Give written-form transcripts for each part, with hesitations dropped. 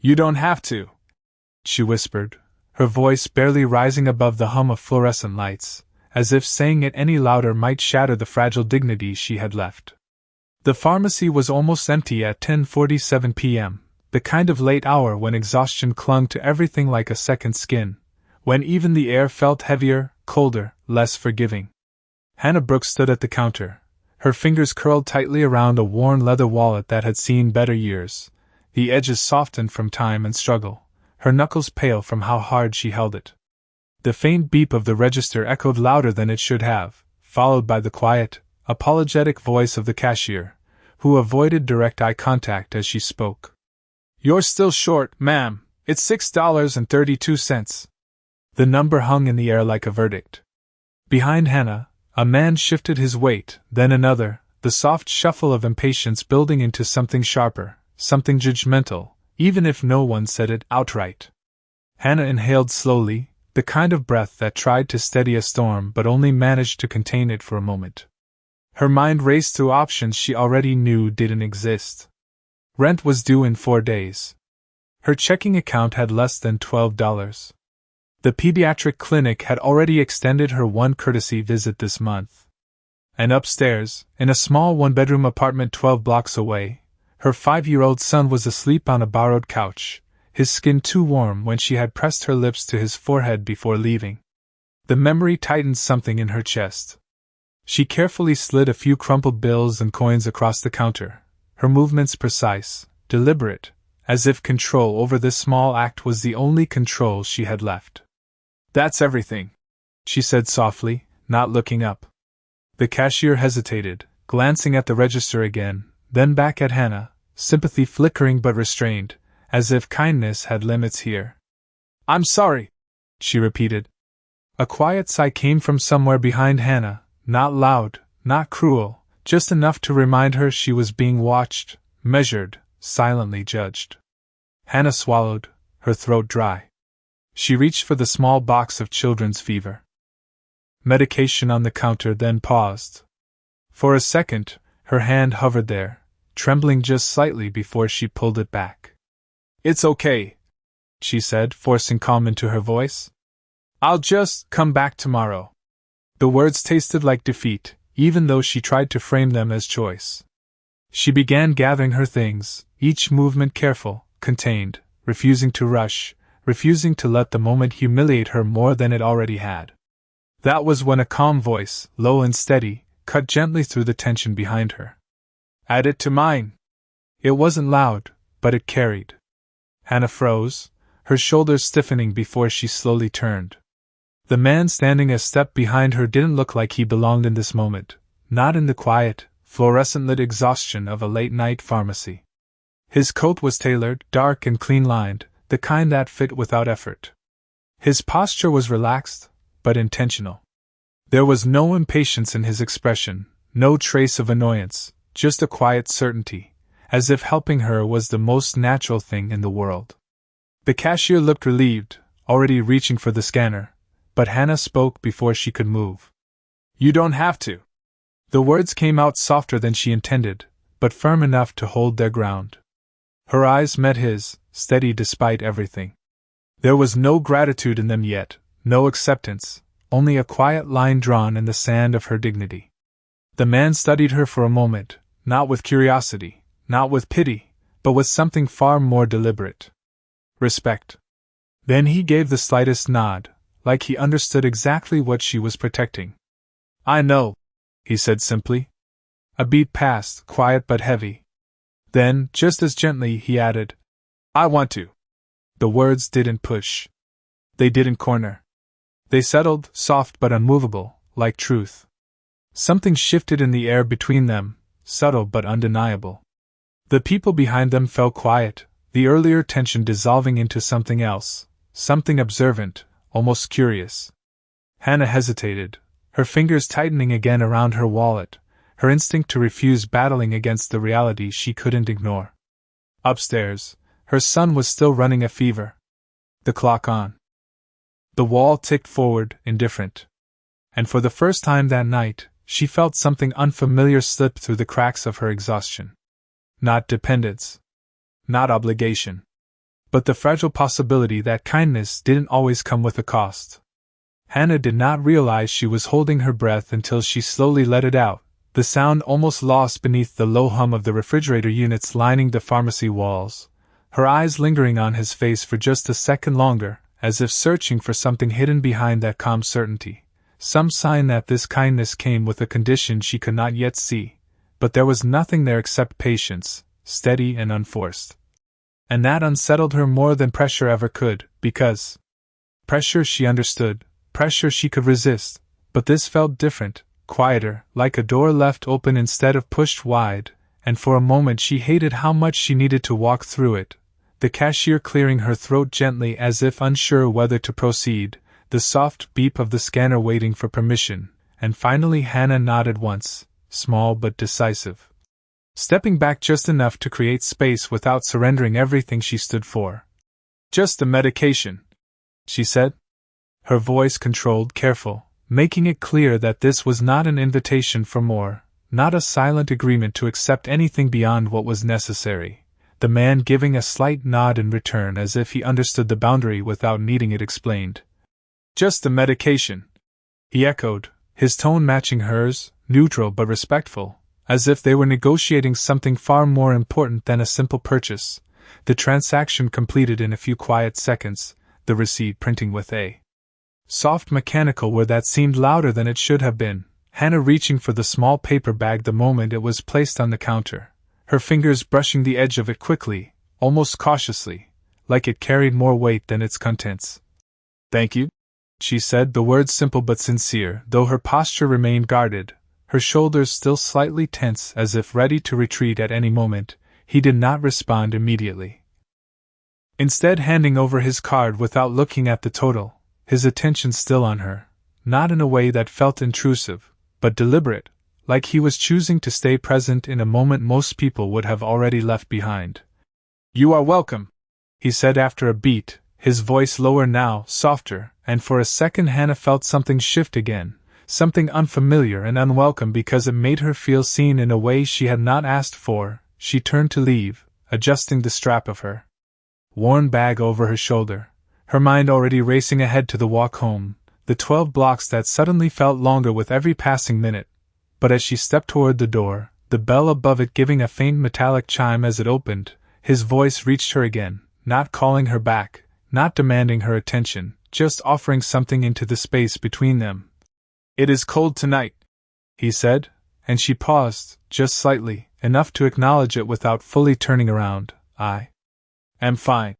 You don't have to, she whispered, her voice barely rising above the hum of fluorescent lights, as if saying it any louder might shatter the fragile dignity she had left. The pharmacy was almost empty at 10:47 p.m., the kind of late hour when exhaustion clung to everything like a second skin, when even the air felt heavier, colder, less forgiving. Hannah Brooks stood at the counter, her fingers curled tightly around a worn leather wallet that had seen better years, the edges softened from time and struggle, her knuckles pale from how hard she held it. The faint beep of the register echoed louder than it should have, followed by the quiet, apologetic voice of the cashier, who avoided direct eye contact as she spoke. "You're still short, ma'am. It's $6.32. The number hung in the air like a verdict. Behind Hannah, a man shifted his weight, then another, the soft shuffle of impatience building into something sharper, something judgmental, even if no one said it outright. Hannah inhaled slowly, the kind of breath that tried to steady a storm but only managed to contain it for a moment. Her mind raced through options she already knew didn't exist. Rent was due in 4 days. Her checking account had less than $12. The pediatric clinic had already extended her one courtesy visit this month. And upstairs, in a small one-bedroom apartment 12 blocks away, her 5-year-old son was asleep on a borrowed couch, his skin too warm when she had pressed her lips to his forehead before leaving. The memory tightened something in her chest. She carefully slid a few crumpled bills and coins across the counter, her movements precise, deliberate, as if control over this small act was the only control she had left. "That's everything," she said softly, not looking up. The cashier hesitated, glancing at the register again, then back at Hannah, sympathy flickering but restrained, as if kindness had limits here. "I'm sorry," she repeated. A quiet sigh came from somewhere behind Hannah, not loud, not cruel, just enough to remind her she was being watched, measured, silently judged. Hannah swallowed, her throat dry. She reached for the small box of children's fever medication on the counter, then paused. For a second, her hand hovered there, trembling just slightly before she pulled it back. "It's okay," she said, forcing calm into her voice. "I'll just come back tomorrow." The words tasted like defeat, even though she tried to frame them as choice. She began gathering her things, each movement careful, contained, refusing to rush, refusing to let the moment humiliate her more than it already had. That was when a calm voice, low and steady, cut gently through the tension behind her. "Add it to mine." It wasn't loud, but it carried. Hannah froze, her shoulders stiffening before she slowly turned. The man standing a step behind her didn't look like he belonged in this moment, not in the quiet, fluorescent-lit exhaustion of a late-night pharmacy. His coat was tailored, dark and clean-lined, the kind that fit without effort. His posture was relaxed, but intentional. There was no impatience in his expression, no trace of annoyance, just a quiet certainty, as if helping her was the most natural thing in the world. The cashier looked relieved, already reaching for the scanner, but Hannah spoke before she could move. "You don't have to." The words came out softer than she intended, but firm enough to hold their ground. Her eyes met his, steady despite everything. There was no gratitude in them yet, no acceptance, only a quiet line drawn in the sand of her dignity. The man studied her for a moment, not with curiosity, not with pity, but with something far more deliberate. Respect. Then he gave the slightest nod, like he understood exactly what she was protecting. "I know," he said simply. A beat passed, quiet but heavy. Then, just as gently, he added, "I want to." The words didn't push. They didn't corner. They settled, soft but unmovable, like truth. Something shifted in the air between them, subtle but undeniable. The people behind them fell quiet, the earlier tension dissolving into something else, something observant, almost curious. Hannah hesitated, her fingers tightening again around her wallet, her instinct to refuse battling against the reality she couldn't ignore. Upstairs, her son was still running a fever. The clock on the wall ticked forward, indifferent. And for the first time that night, she felt something unfamiliar slip through the cracks of her exhaustion. Not dependence. Not obligation. but the fragile possibility that kindness didn't always come with a cost. Hannah did not realize she was holding her breath until she slowly let it out, the sound almost lost beneath the low hum of the refrigerator units lining the pharmacy walls, her eyes lingering on his face for just a second longer, as if searching for something hidden behind that calm certainty, some sign that this kindness came with a condition she could not yet see, but there was nothing there except patience, steady and unforced. And that unsettled her more than pressure ever could, because pressure she understood, pressure she could resist, but this felt different, quieter, like a door left open instead of pushed wide, and for a moment she hated how much she needed to walk through it, the cashier clearing her throat gently as if unsure whether to proceed, the soft beep of the scanner waiting for permission, and finally Hannah nodded once, small but decisive, stepping back just enough to create space without surrendering everything she stood for. "Just the medication," she said, her voice controlled, careful, making it clear that this was not an invitation for more, not a silent agreement to accept anything beyond what was necessary, the man giving a slight nod in return as if he understood the boundary without needing it explained. "Just the medication," he echoed, his tone matching hers, neutral but respectful, as if they were negotiating something far more important than a simple purchase, the transaction completed in a few quiet seconds, the receipt printing with a soft mechanical whir that seemed louder than it should have been, Hannah reaching for the small paper bag the moment it was placed on the counter, her fingers brushing the edge of it quickly, almost cautiously, like it carried more weight than its contents. "Thank you," she said, the words simple but sincere, though her posture remained guarded, her shoulders still slightly tense as if ready to retreat at any moment. He did not respond immediately. Instead, handing over his card without looking at the total, his attention still on her, not in a way that felt intrusive, but deliberate, like he was choosing to stay present in a moment most people would have already left behind. "You are welcome," he said after a beat, his voice lower now, softer, and for a second Hannah felt something shift again, something unfamiliar and unwelcome because it made her feel seen in a way she had not asked for. She turned to leave, adjusting the strap of her worn bag over her shoulder, her mind already racing ahead to the walk home, the 12 blocks that suddenly felt longer with every passing minute. But as she stepped toward the door, the bell above it giving a faint metallic chime as it opened, his voice reached her again, not calling her back, not demanding her attention, just offering something into the space between them. "It is cold tonight," he said, and she paused, just slightly, enough to acknowledge it without fully turning around. "I am fine,"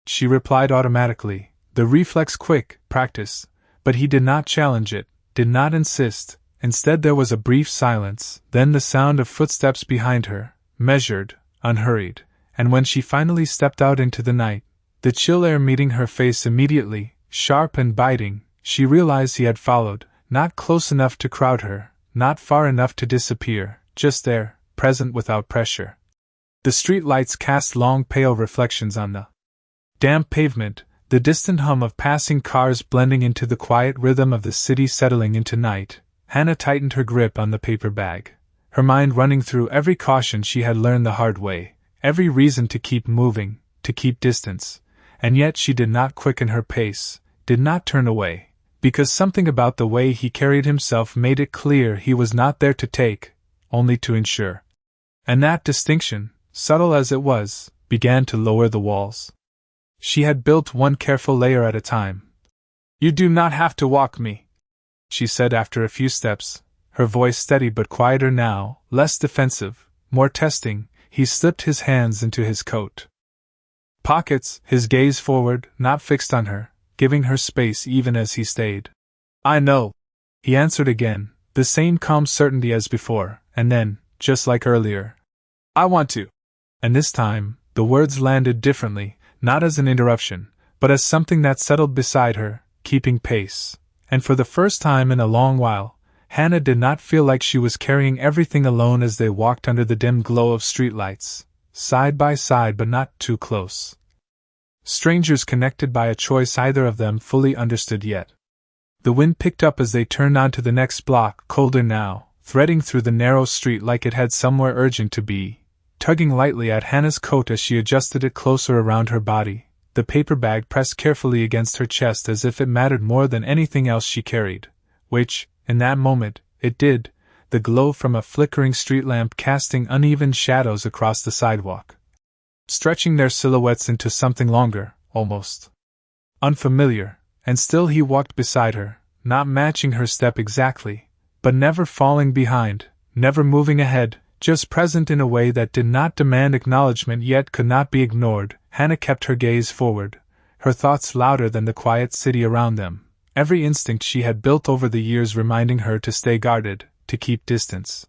she replied automatically, the reflex quick, practice, but he did not challenge it, did not insist. Instead there was a brief silence, then the sound of footsteps behind her, measured, unhurried, and when she finally stepped out into the night, the chill air meeting her face immediately, sharp and biting, she realized he had followed, not close enough to crowd her, not far enough to disappear, just there, present without pressure. The street lights cast long pale reflections on the damp pavement, the distant hum of passing cars blending into the quiet rhythm of the city settling into night. Hannah tightened her grip on the paper bag, her mind running through every caution she had learned the hard way, every reason to keep moving, to keep distance, and yet she did not quicken her pace, did not turn away, because something about the way he carried himself made it clear he was not there to take, only to ensure. And that distinction, subtle as it was, began to lower the walls. She had built one careful layer at a time. "You do not have to walk me," she said after a few steps, her voice steady but quieter now, less defensive, more testing. He slipped his hands into his coat pockets, his gaze forward, not fixed on her, giving her space even as he stayed. "I know," he answered again, the same calm certainty as before, and then, just like earlier, "I want to." And this time, the words landed differently, not as an interruption, but as something that settled beside her, keeping pace. And for the first time in a long while, Hannah did not feel like she was carrying everything alone as they walked under the dim glow of streetlights, side by side but not too close. Strangers connected by a choice either of them fully understood yet. The wind picked up as they turned onto the next block, colder now, threading through the narrow street like it had somewhere urgent to be, tugging lightly at Hannah's coat as she adjusted it closer around her body, the paper bag pressed carefully against her chest as if it mattered more than anything else she carried, which, in that moment, it did, the glow from a flickering street lamp casting uneven shadows across the sidewalk, stretching their silhouettes into something longer, almost unfamiliar, and still he walked beside her, not matching her step exactly, but never falling behind, never moving ahead, just present in a way that did not demand acknowledgement yet could not be ignored. Hannah kept her gaze forward, her thoughts louder than the quiet city around them, every instinct she had built over the years reminding her to stay guarded, to keep distance,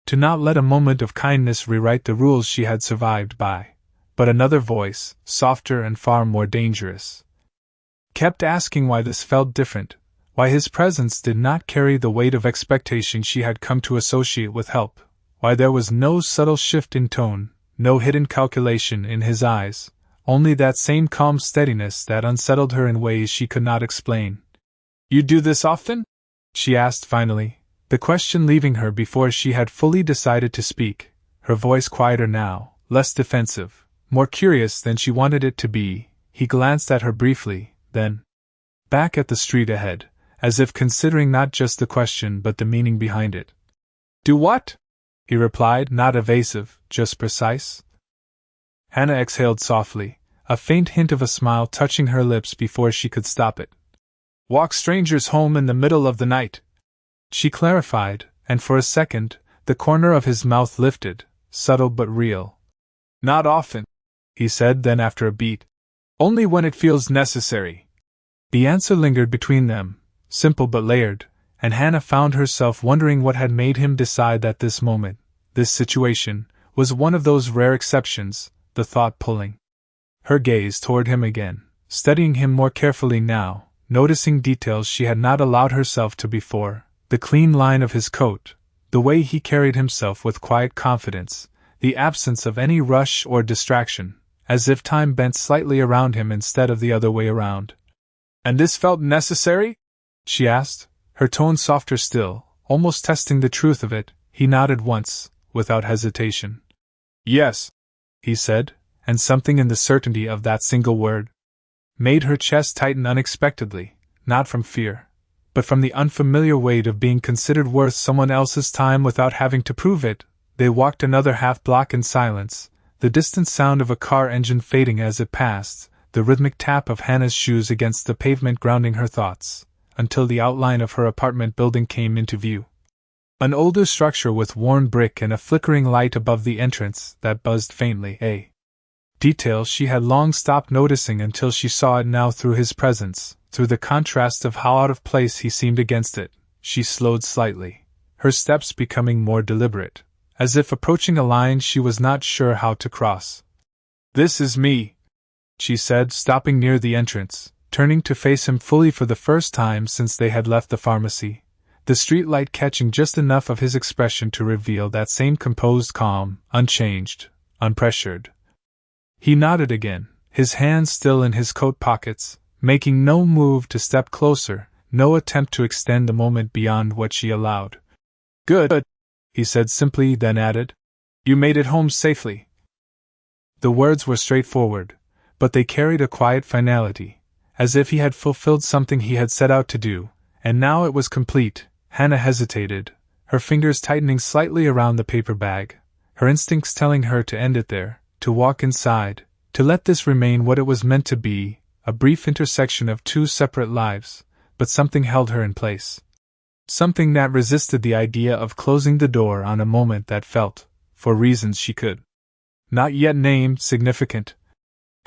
to not let a moment of kindness rewrite the rules she had survived by. But another voice, softer and far more dangerous, kept asking why this felt different, why his presence did not carry the weight of expectation she had come to associate with help, why there was no subtle shift in tone, no hidden calculation in his eyes, only that same calm steadiness that unsettled her in ways she could not explain. "You do this often?" she asked finally, the question leaving her before she had fully decided to speak, her voice quieter now, less defensive, more curious than she wanted it to be. He glanced at her briefly, then back at the street ahead, as if considering not just the question but the meaning behind it. "Do what?" he replied, not evasive, just precise. Hannah exhaled softly, a faint hint of a smile touching her lips before she could stop it. "Walk strangers home in the middle of the night," she clarified, and for a second, the corner of his mouth lifted, subtle but real. "Not often," he said, then after a beat, "only when it feels necessary." The answer lingered between them, simple but layered, and Hannah found herself wondering what had made him decide that this moment, this situation, was one of those rare exceptions, the thought pulling her gaze toward him again, studying him more carefully now, noticing details she had not allowed herself to before, the clean line of his coat, the way he carried himself with quiet confidence, the absence of any rush or distraction, as if time bent slightly around him instead of the other way around. "And this felt necessary?" she asked, her tone softer still, almost testing the truth of it. He nodded once, without hesitation. "Yes," he said, and something in the certainty of that single word made her chest tighten unexpectedly, not from fear, but from the unfamiliar weight of being considered worth someone else's time without having to prove it. They walked another half-block in silence, the distant sound of a car engine fading as it passed, the rhythmic tap of Hannah's shoes against the pavement grounding her thoughts, until the outline of her apartment building came into view. An older structure with worn brick and a flickering light above the entrance that buzzed faintly, a detail she had long stopped noticing until she saw it now through his presence, through the contrast of how out of place he seemed against it. She slowed slightly, her steps becoming more deliberate, as if approaching a line she was not sure how to cross. "This is me," she said, stopping near the entrance, turning to face him fully for the first time since they had left the pharmacy, the streetlight catching just enough of his expression to reveal that same composed calm, unchanged, unpressured. He nodded again, his hands still in his coat pockets, making no move to step closer, no attempt to extend the moment beyond what she allowed. "Good," he said simply, then added, "You made it home safely." The words were straightforward, but they carried a quiet finality, as if he had fulfilled something he had set out to do, and now it was complete. Hannah hesitated, her fingers tightening slightly around the paper bag, her instincts telling her to end it there, to walk inside, to let this remain what it was meant to be, a brief intersection of two separate lives, but something held her in place. Something that resisted the idea of closing the door on a moment that felt, for reasons she could not yet name, significant.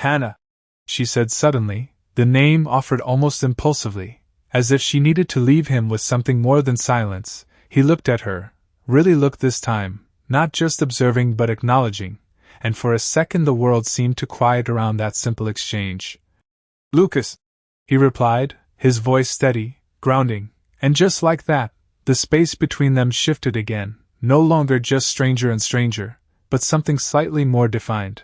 "Hannah," she said suddenly, the name offered almost impulsively, as if she needed to leave him with something more than silence. He looked at her, really looked this time, not just observing but acknowledging, and for a second the world seemed to quiet around that simple exchange. "Lucas," he replied, his voice steady, grounding, and just like that, the space between them shifted again, no longer just stranger and stranger, but something slightly more defined.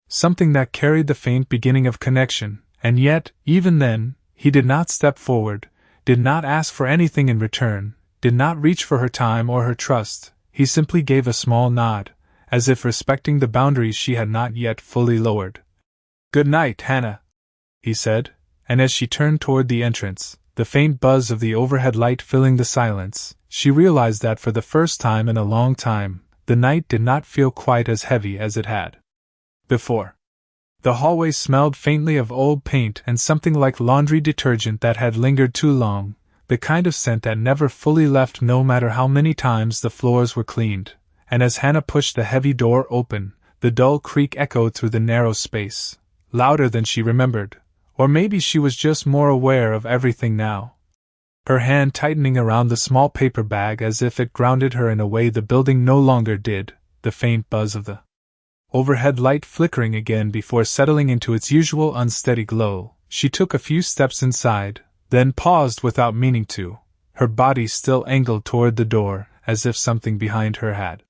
Something that carried the faint beginning of connection, and yet, even then, he did not step forward, did not ask for anything in return, did not reach for her time or her trust. He simply gave a small nod, as if respecting the boundaries she had not yet fully lowered. "Good night, Hannah," he said, and as she turned toward the entrance, the faint buzz of the overhead light filling the silence, she realized that for the first time in a long time, the night did not feel quite as heavy as it had before. The hallway smelled faintly of old paint and something like laundry detergent that had lingered too long, the kind of scent that never fully left no matter how many times the floors were cleaned, and as Hannah pushed the heavy door open, the dull creak echoed through the narrow space, louder than she remembered, or maybe she was just more aware of everything now. Her hand tightening around the small paper bag as if it grounded her in a way the building no longer did, the faint buzz of the overhead light flickering again before settling into its usual unsteady glow, she took a few steps inside, then paused without meaning to, her body still angled toward the door, as if something behind her had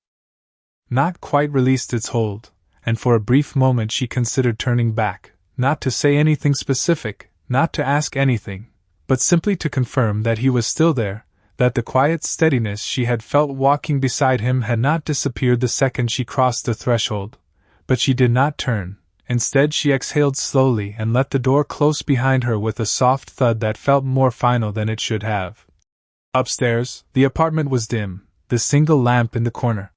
not quite released its hold, and for a brief moment she considered turning back, not to say anything specific, not to ask anything, but simply to confirm that he was still there, that the quiet steadiness she had felt walking beside him had not disappeared the second she crossed the threshold. But she did not turn. Instead, she exhaled slowly and let the door close behind her with a soft thud that felt more final than it should have. Upstairs, the apartment was dim, the single lamp in the corner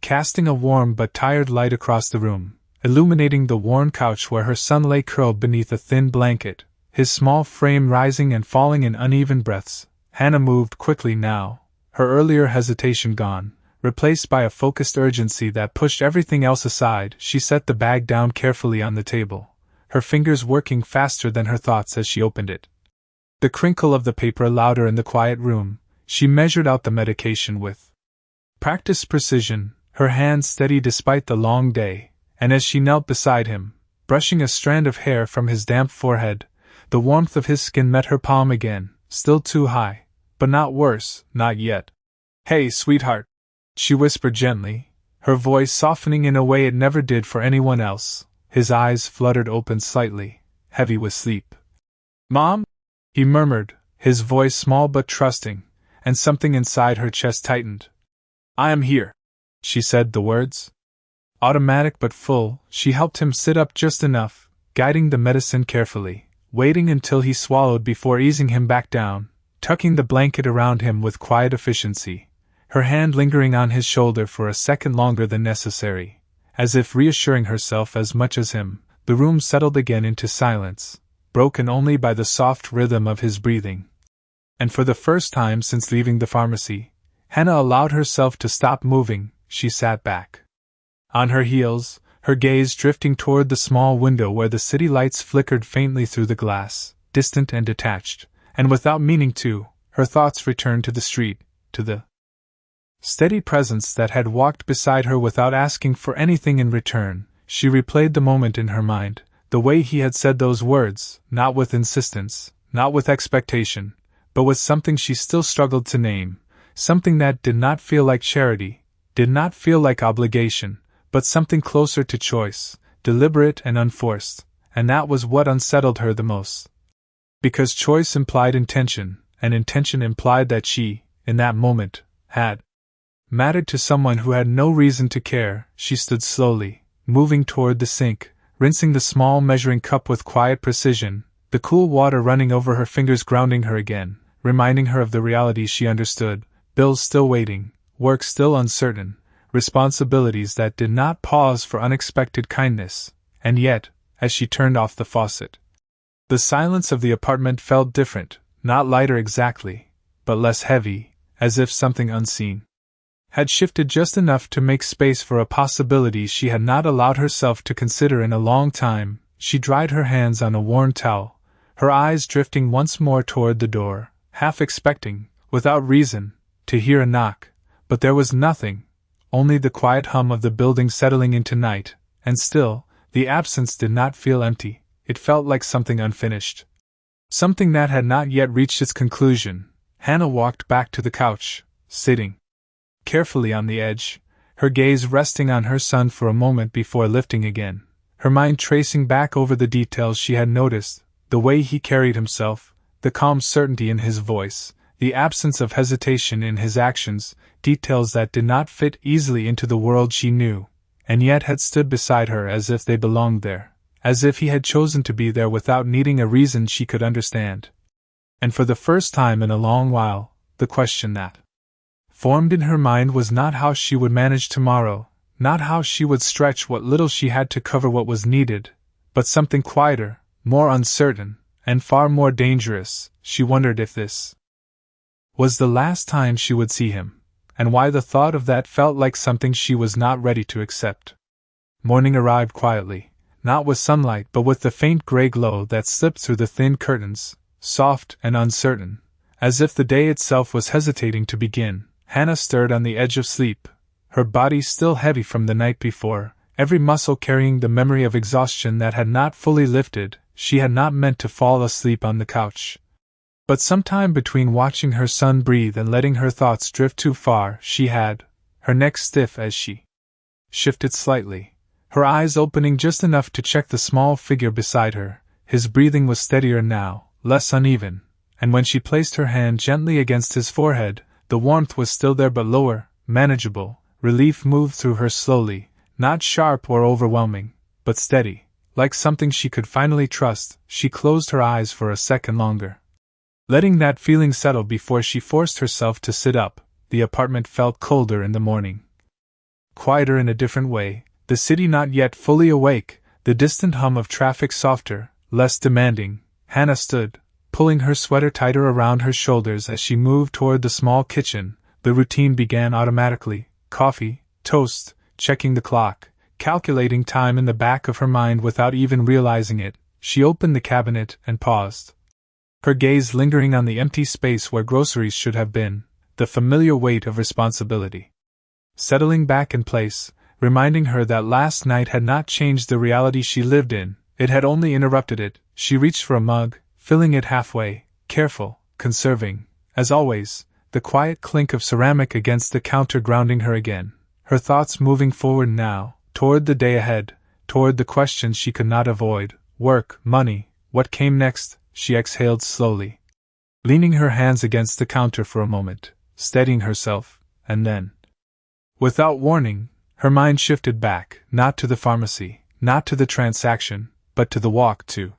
casting a warm but tired light across the room, illuminating the worn couch where her son lay curled beneath a thin blanket, his small frame rising and falling in uneven breaths. Hannah moved quickly now, her earlier hesitation gone. Replaced by a focused urgency that pushed everything else aside. She set the bag down carefully on the table, her fingers working faster than her thoughts as she opened it. The crinkle of the paper louder in the quiet room, she measured out the medication with practiced precision, her hand steady despite the long day, and as she knelt beside him, brushing a strand of hair from his damp forehead, the warmth of his skin met her palm again, still too high, but not worse, not yet. "Hey, sweetheart," she whispered gently, her voice softening in a way it never did for anyone else. His eyes fluttered open slightly, heavy with sleep. "Mom?" he murmured, his voice small but trusting, and something inside her chest tightened. "I am here," she said the words. Automatic but full, she helped him sit up just enough, guiding the medicine carefully, waiting until he swallowed before easing him back down, tucking the blanket around him with quiet efficiency, her hand lingering on his shoulder for a second longer than necessary. As if reassuring herself as much as him, the room settled again into silence, broken only by the soft rhythm of his breathing. And for the first time since leaving the pharmacy, Hannah allowed herself to stop moving. She sat back on her heels, her gaze drifting toward the small window where the city lights flickered faintly through the glass, distant and detached, and without meaning to, her thoughts returned to the street, to the steady presence that had walked beside her without asking for anything in return. She replayed the moment in her mind, the way he had said those words, not with insistence, not with expectation, but with something she still struggled to name, something that did not feel like charity, did not feel like obligation, but something closer to choice, deliberate and unforced, and that was what unsettled her the most. Because choice implied intention, and intention implied that she, in that moment, had mattered to someone who had no reason to care. She stood slowly, moving toward the sink, rinsing the small measuring cup with quiet precision, the cool water running over her fingers grounding her again, reminding her of the reality she understood, bills still waiting, work still uncertain, responsibilities that did not pause for unexpected kindness. And yet, as she turned off the faucet, the silence of the apartment felt different, not lighter exactly, but less heavy, as if something unseen had shifted just enough to make space for a possibility she had not allowed herself to consider in a long time. She dried her hands on a worn towel, her eyes drifting once more toward the door, half expecting, without reason, to hear a knock, but there was nothing, only the quiet hum of the building settling into night, and still, the absence did not feel empty, it felt like something unfinished. Something that had not yet reached its conclusion. Hannah walked back to the couch, sitting carefully on the edge, her gaze resting on her son for a moment before lifting again, her mind tracing back over the details she had noticed, the way he carried himself, the calm certainty in his voice, the absence of hesitation in his actions, details that did not fit easily into the world she knew, and yet had stood beside her as if they belonged there, as if he had chosen to be there without needing a reason she could understand. And for the first time in a long while, the question that formed in her mind was not how she would manage tomorrow, not how she would stretch what little she had to cover what was needed, but something quieter, more uncertain, and far more dangerous. She wondered if this was the last time she would see him, and why the thought of that felt like something she was not ready to accept. Morning arrived quietly, not with sunlight but with the faint gray glow that slipped through the thin curtains, soft and uncertain, as if the day itself was hesitating to begin. Hannah stirred on the edge of sleep, her body still heavy from the night before, every muscle carrying the memory of exhaustion that had not fully lifted. She had not meant to fall asleep on the couch. But sometime between watching her son breathe and letting her thoughts drift too far, she had, her neck stiff as she shifted slightly, her eyes opening just enough to check the small figure beside her. His breathing was steadier now, less uneven, and when she placed her hand gently against his forehead, the warmth was still there but lower, manageable. Relief moved through her slowly, not sharp or overwhelming, but steady, like something she could finally trust. She closed her eyes for a second longer, letting that feeling settle before she forced herself to sit up. The apartment felt colder in the morning, quieter in a different way, the city not yet fully awake, the distant hum of traffic softer, less demanding. Hannah stood, pulling her sweater tighter around her shoulders as she moved toward the small kitchen. The routine began automatically: coffee, toast, checking the clock, calculating time in the back of her mind without even realizing it. She opened the cabinet and paused, her gaze lingering on the empty space where groceries should have been, the familiar weight of responsibility settling back in place, reminding her that last night had not changed the reality she lived in, it had only interrupted it. She reached for a mug, filling it halfway, careful, conserving, as always, the quiet clink of ceramic against the counter grounding her again, her thoughts moving forward now, toward the day ahead, toward the questions she could not avoid: work, money, what came next. She exhaled slowly, leaning her hands against the counter for a moment, steadying herself, and then, without warning, her mind shifted back, not to the pharmacy, not to the transaction, but to the walk to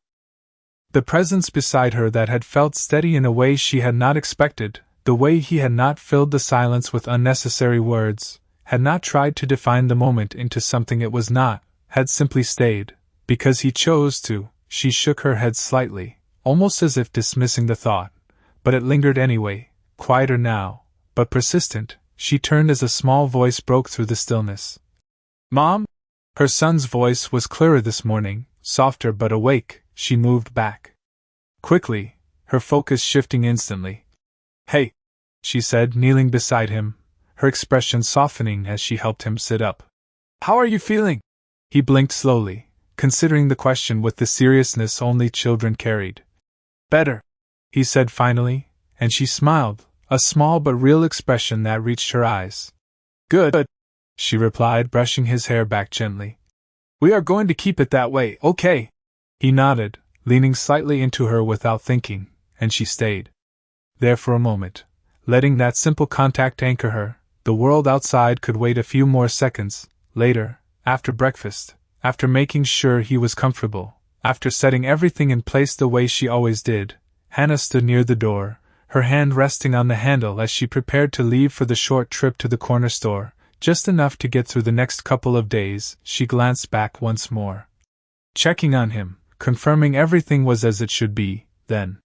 the presence beside her that had felt steady in a way she had not expected, the way he had not filled the silence with unnecessary words, had not tried to define the moment into something it was not, had simply stayed, because he chose to. She shook her head slightly, almost as if dismissing the thought, but it lingered anyway, quieter now, but persistent. She turned as a small voice broke through the stillness. "Mom?" Her son's voice was clearer this morning, softer but awake. She moved back quickly, her focus shifting instantly. "Hey," she said, kneeling beside him, her expression softening as she helped him sit up. "How are you feeling?" He blinked slowly, considering the question with the seriousness only children carried. "Better," he said finally, and she smiled, a small but real expression that reached her eyes. "Good," she replied, brushing his hair back gently. "We are going to keep it that way, okay?" He nodded, leaning slightly into her without thinking, and she stayed there for a moment, letting that simple contact anchor her. The world outside could wait a few more seconds. Later, after breakfast, after making sure he was comfortable, after setting everything in place the way she always did, Hannah stood near the door, her hand resting on the handle as she prepared to leave for the short trip to the corner store, just enough to get through the next couple of days. She glanced back once more, checking on him, confirming everything was as it should be, then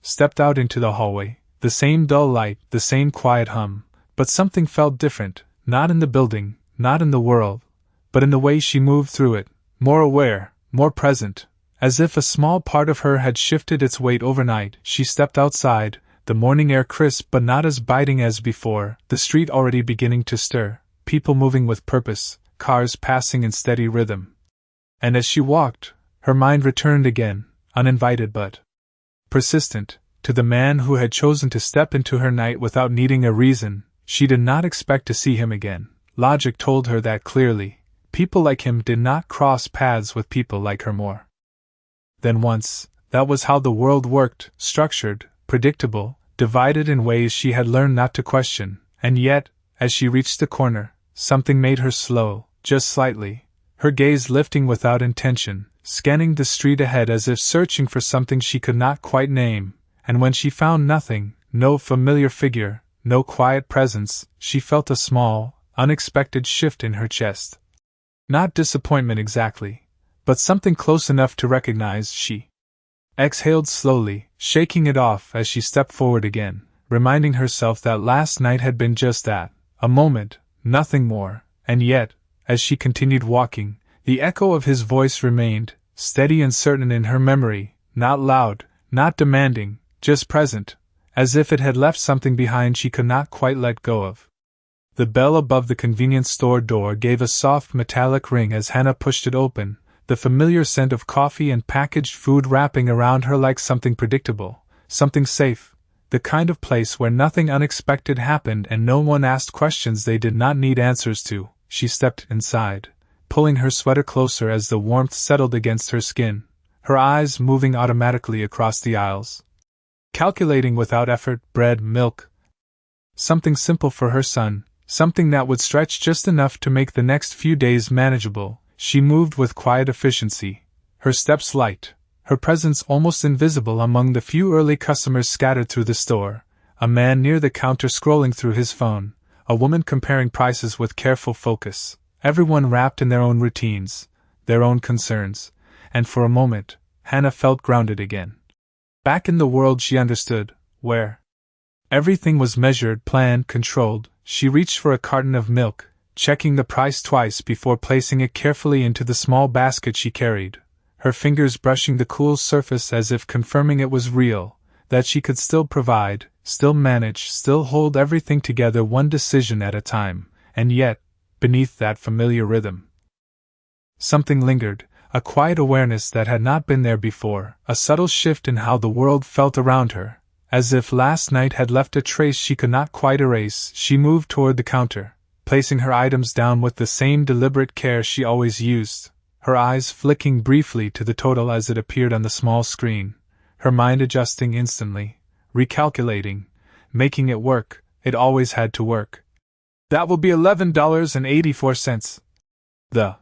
stepped out into the hallway. The same dull light, the same quiet hum, but something felt different, not in the building, not in the world, but in the way she moved through it, more aware, more present, as if a small part of her had shifted its weight overnight. She stepped outside, the morning air crisp but not as biting as before, the street already beginning to stir, people moving with purpose, cars passing in steady rhythm. And as she walked, her mind returned again, uninvited but persistent, to the man who had chosen to step into her night without needing a reason. She did not expect to see him again. Logic told her that clearly. People like him did not cross paths with people like her more than once. That was how the world worked, structured, predictable, divided in ways she had learned not to question. And yet, as she reached the corner, something made her slow, just slightly, her gaze lifting without intention. scanning the street ahead as if searching for something she could not quite name, and when she found nothing, no familiar figure, no quiet presence, she felt a small, unexpected shift in her chest. Not disappointment exactly, but something close enough to recognize. She exhaled slowly, shaking it off as she stepped forward again, reminding herself that last night had been just that, a moment, nothing more, and yet, as she continued walking, the echo of his voice remained, steady and certain in her memory, not loud, not demanding, just present, as if it had left something behind she could not quite let go of. The bell above the convenience store door gave a soft metallic ring as Hannah pushed it open, the familiar scent of coffee and packaged food wrapping around her like something predictable, something safe, the kind of place where nothing unexpected happened and no one asked questions they did not need answers to. She stepped inside, pulling her sweater closer as the warmth settled against her skin, her eyes moving automatically across the aisles, calculating without effort bread, milk. Something simple for her son, something that would stretch just enough to make the next few days manageable. She moved with quiet efficiency, her steps light, her presence almost invisible among the few early customers scattered through the store, a man near the counter scrolling through his phone, a woman comparing prices with careful focus, everyone wrapped in their own routines, their own concerns, and for a moment, Hannah felt grounded again. Back in the world she understood, where everything was measured, planned, controlled. She reached for a carton of milk, checking the price twice before placing it carefully into the small basket she carried, her fingers brushing the cool surface as if confirming it was real, that she could still provide, still manage, still hold everything together one decision at a time, and yet, beneath that familiar rhythm, something lingered, a quiet awareness that had not been there before, a subtle shift in how the world felt around her, as if last night had left a trace she could not quite erase. She moved toward the counter, placing her items down with the same deliberate care she always used, her eyes flicking briefly to the total as it appeared on the small screen, her mind adjusting instantly, recalculating, making it work. It always had to work. "That will be $11.84. The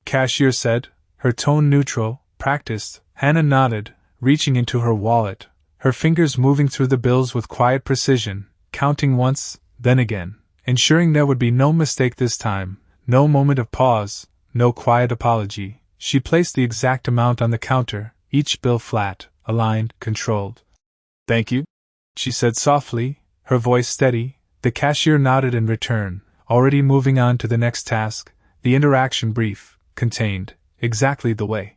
cashier said, her tone neutral, practiced. Hannah nodded, reaching into her wallet, her fingers moving through the bills with quiet precision, counting once, then again, ensuring there would be no mistake this time, no moment of pause, no quiet apology. She placed the exact amount on the counter, each bill flat, aligned, controlled. "Thank you," she said softly, her voice steady. The cashier nodded in return, already moving on to the next task, the interaction brief, contained, exactly the way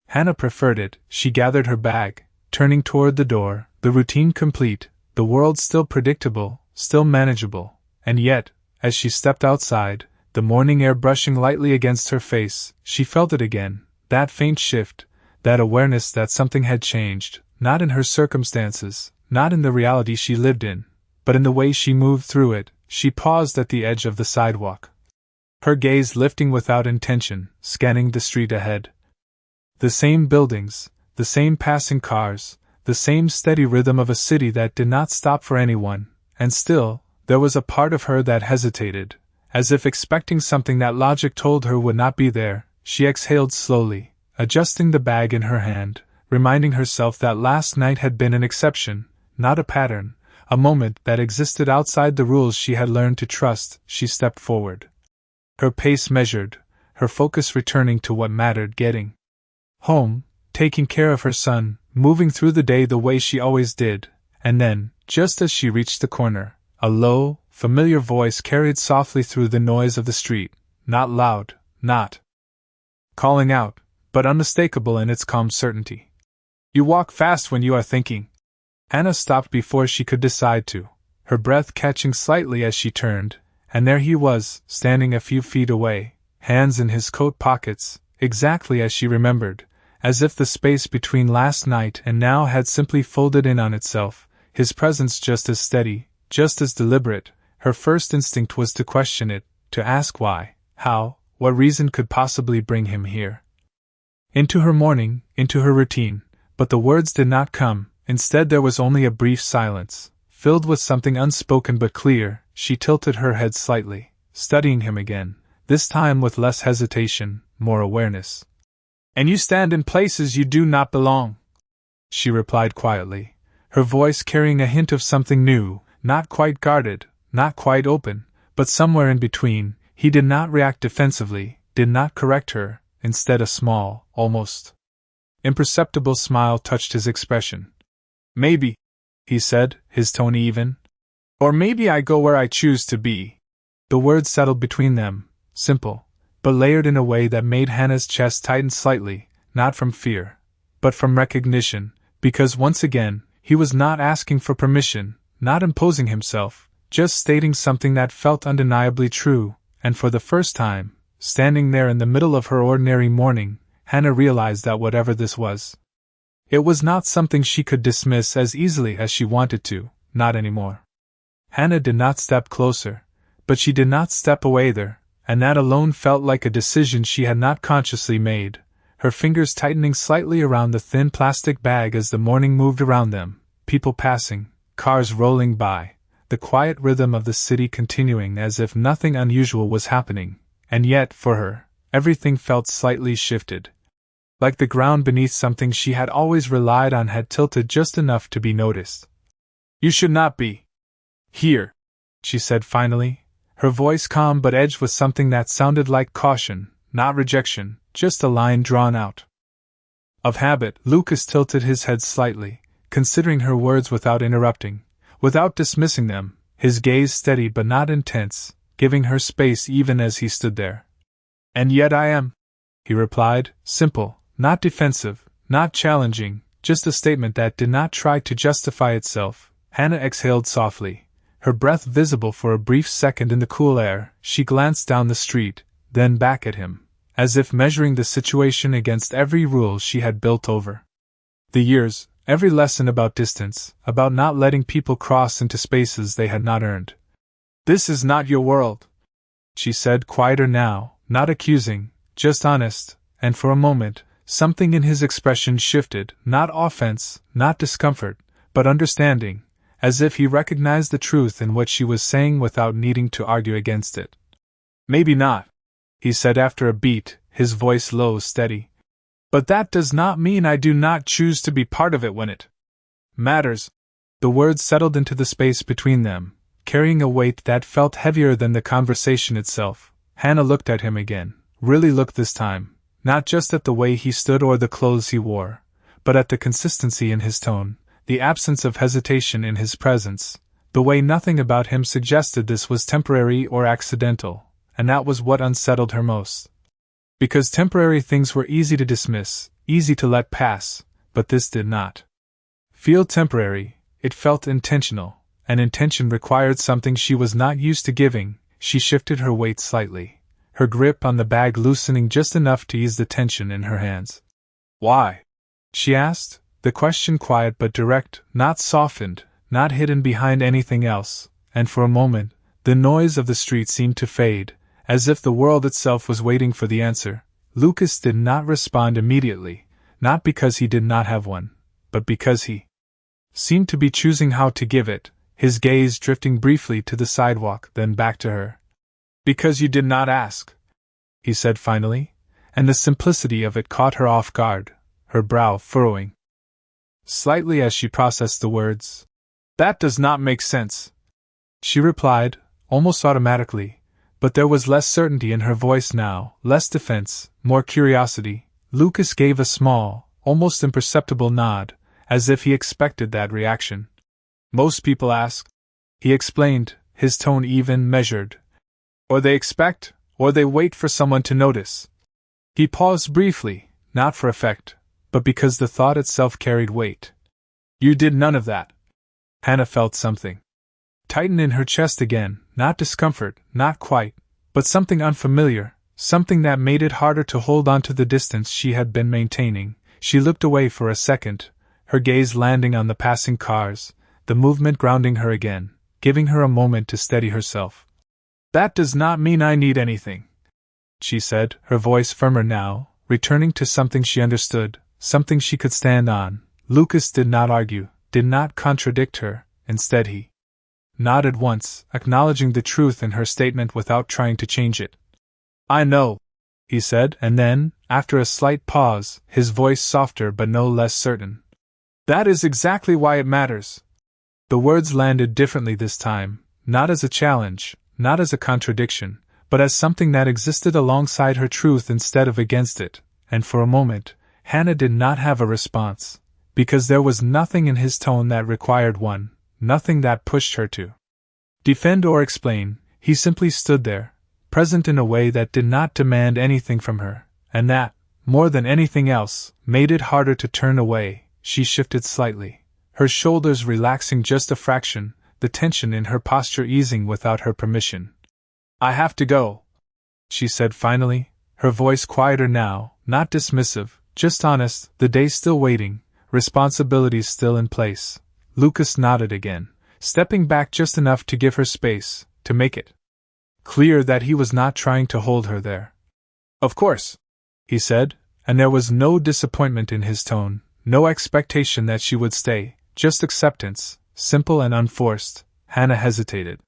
Hannah preferred it. She gathered her bag, turning toward the door, the routine complete, the world still predictable, still manageable, and yet, as she stepped outside, the morning air brushing lightly against her face, she felt it again, that faint shift, that awareness that something had changed, not in her circumstances, not in the reality she lived in, but in the way she moved through it. She paused at the edge of the sidewalk, her gaze lifting without intention, scanning the street ahead. The same buildings, the same passing cars, the same steady rhythm of a city that did not stop for anyone, and still, there was a part of her that hesitated, as if expecting something that logic told her would not be there. She exhaled slowly, adjusting the bag in her hand, reminding herself that last night had been an exception, not a pattern, a moment that existed outside the rules she had learned to trust. She stepped forward, her pace measured, her focus returning to what mattered: getting home, taking care of her son, moving through the day the way she always did. And then, just as she reached the corner, a low, familiar voice carried softly through the noise of the street, not loud, not calling out, but unmistakable in its calm certainty. "You walk fast when you are thinking." Hannah stopped before she could decide to, her breath catching slightly as she turned, and there he was, standing a few feet away, hands in his coat pockets, exactly as she remembered, as if the space between last night and now had simply folded in on itself, his presence just as steady, just as deliberate. Her first instinct was to question it, to ask why, how, what reason could possibly bring him here. Into her morning, into her routine, but the words did not come. Instead there was only a brief silence, filled with something unspoken but clear. She tilted her head slightly, studying him again, this time with less hesitation, more awareness. And you stand in places you do not belong, she replied quietly, her voice carrying a hint of something new, not quite guarded, not quite open, but somewhere in between. He did not react defensively, did not correct her, instead a small, almost imperceptible smile touched his expression. Maybe, he said, his tone even. Or maybe I go where I choose to be. The words settled between them, simple, but layered in a way that made Hannah's chest tighten slightly, not from fear, but from recognition, because once again, he was not asking for permission, not imposing himself, just stating something that felt undeniably true, and for the first time, standing there in the middle of her ordinary morning, Hannah realized that whatever this was, it was not something she could dismiss as easily as she wanted to, not anymore. Hannah did not step closer, but she did not step away either, and that alone felt like a decision she had not consciously made, her fingers tightening slightly around the thin plastic bag as the morning moved around them, people passing, cars rolling by, the quiet rhythm of the city continuing as if nothing unusual was happening, and yet, for her, everything felt slightly shifted. Like the ground beneath something she had always relied on had tilted just enough to be noticed. You should not be here, she said finally, her voice calm but edged with something that sounded like caution, not rejection, just a line drawn out. Of habit, Lucas tilted his head slightly, considering her words without interrupting, without dismissing them, his gaze steady but not intense, giving her space even as he stood there. And yet I am, he replied, simple, not defensive, not challenging, just a statement that did not try to justify itself. Hannah exhaled softly, her breath visible for a brief second in the cool air. She glanced down the street, then back at him, as if measuring the situation against every rule she had built over the years, every lesson about distance, about not letting people cross into spaces they had not earned. This is not your world, she said, quieter now, not accusing, just honest, and for a moment, something in his expression shifted, not offense, not discomfort, but understanding, as if he recognized the truth in what she was saying without needing to argue against it. Maybe not, he said after a beat, his voice low, steady. But that does not mean I do not choose to be part of it when it matters. The words settled into the space between them, carrying a weight that felt heavier than the conversation itself. Hannah looked at him again, really looked this time, not just at the way he stood or the clothes he wore, but at the consistency in his tone, the absence of hesitation in his presence, the way nothing about him suggested this was temporary or accidental, and that was what unsettled her most. Because temporary things were easy to dismiss, easy to let pass, but this did not feel temporary, it felt intentional, and intention required something she was not used to giving. She shifted her weight slightly, her grip on the bag loosening just enough to ease the tension in her hands. Why? She asked, the question quiet but direct, not softened, not hidden behind anything else, and for a moment, the noise of the street seemed to fade, as if the world itself was waiting for the answer. Lucas did not respond immediately, not because he did not have one, but because he seemed to be choosing how to give it, his gaze drifting briefly to the sidewalk, then back to her. Because you did not ask, he said finally, and the simplicity of it caught her off guard, her brow furrowing slightly as she processed the words. That does not make sense, she replied, almost automatically, but there was less certainty in her voice now, less defense, more curiosity. Lucas gave a small, almost imperceptible nod, as if he expected that reaction. Most people ask, he explained, his tone even, measured. Or they expect, or they wait for someone to notice. He paused briefly, not for effect, but because the thought itself carried weight. You did none of that. Hannah felt something tighten in her chest again, not discomfort, not quite, but something unfamiliar, something that made it harder to hold on to the distance she had been maintaining. She looked away for a second, her gaze landing on the passing cars, the movement grounding her again, giving her a moment to steady herself. That does not mean I need anything, she said, her voice firmer now, returning to something she understood, something she could stand on. Lucas did not argue, did not contradict her, instead he nodded once, acknowledging the truth in her statement without trying to change it. I know, he said, and then, after a slight pause, his voice softer but no less certain. That is exactly why it matters. The words landed differently this time, not as a challenge, not as a contradiction, but as something that existed alongside her truth instead of against it, and for a moment, Hannah did not have a response, because there was nothing in his tone that required one, nothing that pushed her to defend or explain. He simply stood there, present in a way that did not demand anything from her, and that, more than anything else, made it harder to turn away. She shifted slightly, her shoulders relaxing just a fraction, the tension in her posture easing without her permission. I have to go, she said finally, her voice quieter now, not dismissive, just honest. The day's still waiting, responsibilities still in place. Lucas nodded again, stepping back just enough to give her space, to make it clear that he was not trying to hold her there. Of course, he said, and there was no disappointment in his tone, no expectation that she would stay, just acceptance, simple and unforced. Hannah hesitated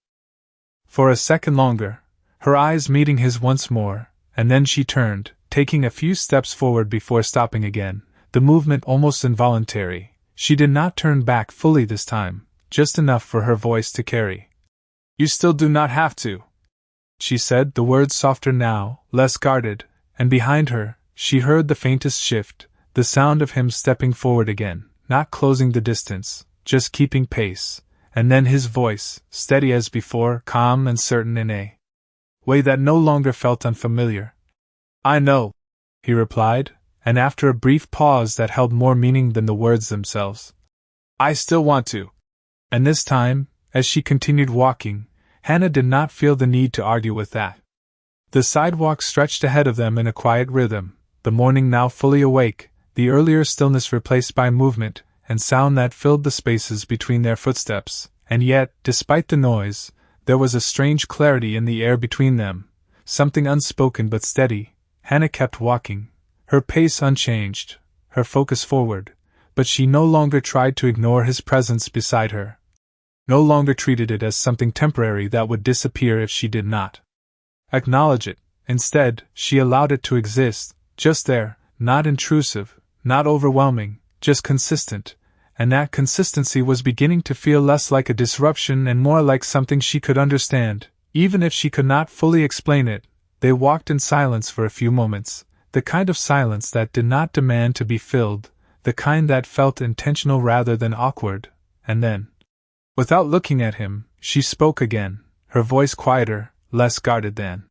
for a second longer, her eyes meeting his once more, and then she turned, taking a few steps forward before stopping again, the movement almost involuntary. She did not turn back fully this time, just enough for her voice to carry. You still do not have to, she said, the words softer now, less guarded, and behind her, she heard the faintest shift, the sound of him stepping forward again, not closing the distance, just keeping pace, and then his voice, steady as before, calm and certain in a way that no longer felt unfamiliar. I know, he replied, and after a brief pause that held more meaning than the words themselves. I still want to. And this time, as she continued walking, Hannah did not feel the need to argue with that. The sidewalk stretched ahead of them in a quiet rhythm, the morning now fully awake, the earlier stillness replaced by movement and sound that filled the spaces between their footsteps, and yet, despite the noise, there was a strange clarity in the air between them, something unspoken but steady. Hannah kept walking, her pace unchanged, her focus forward, but she no longer tried to ignore his presence beside her. No longer treated it as something temporary that would disappear if she did not acknowledge it. Instead, she allowed it to exist, just there, not intrusive, not overwhelming, just consistent, and that consistency was beginning to feel less like a disruption and more like something she could understand, even if she could not fully explain it. They walked in silence for a few moments, the kind of silence that did not demand to be filled, the kind that felt intentional rather than awkward, and then, without looking at him, she spoke again, her voice quieter, less guarded than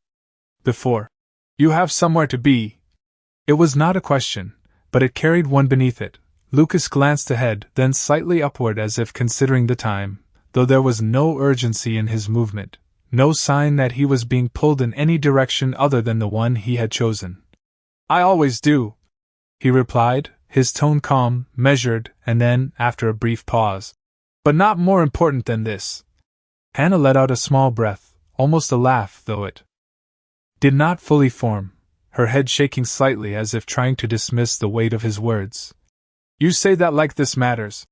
before. You have somewhere to be. It was not a question, but it carried one beneath it. Lucas glanced ahead, then slightly upward as if considering the time, though there was no urgency in his movement, no sign that he was being pulled in any direction other than the one he had chosen. I always do, he replied, his tone calm, measured, and then, after a brief pause, but not more important than this. Hannah let out a small breath, almost a laugh, though it did not fully form, her head shaking slightly as if trying to dismiss the weight of his words. You say that like this matters,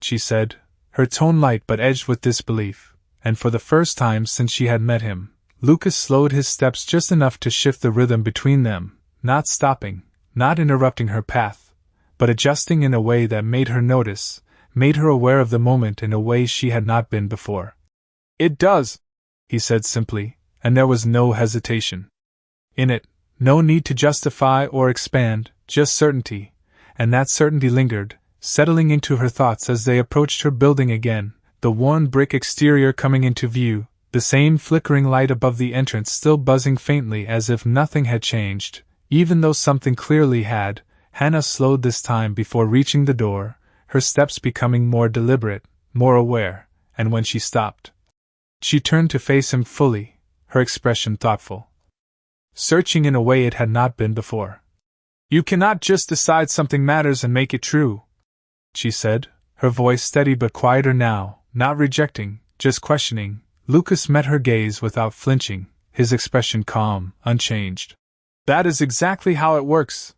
she said, her tone light but edged with disbelief, and for the first time since she had met him, Lucas slowed his steps just enough to shift the rhythm between them, not stopping, not interrupting her path, but adjusting in a way that made her notice, made her aware of the moment in a way she had not been before. It does, he said simply, and there was no hesitation in it, no need to justify or expand, just certainty, and that certainty lingered, settling into her thoughts as they approached her building again, the worn brick exterior coming into view, the same flickering light above the entrance still buzzing faintly as if nothing had changed, even though something clearly had. Hannah slowed this time before reaching the door, her steps becoming more deliberate, more aware, and when she stopped, she turned to face him fully, her expression thoughtful, searching in a way it had not been before. You cannot just decide something matters and make it true, she said, her voice steady but quieter now, not rejecting, just questioning. Lucas met her gaze without flinching, his expression calm, unchanged. That is exactly how it works,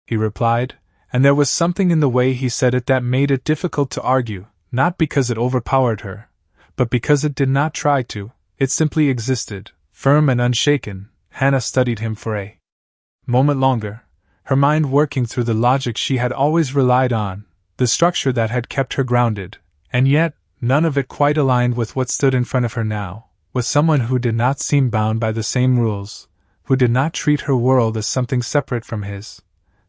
he replied, and there was something in the way he said it that made it difficult to argue, not because it overpowered her, but because it did not try to. It simply existed, firm and unshaken. Hannah studied him for a moment longer, her mind working through the logic she had always relied on, the structure that had kept her grounded, and yet, none of it quite aligned with what stood in front of her now, with someone who did not seem bound by the same rules, who did not treat her world as something separate from his,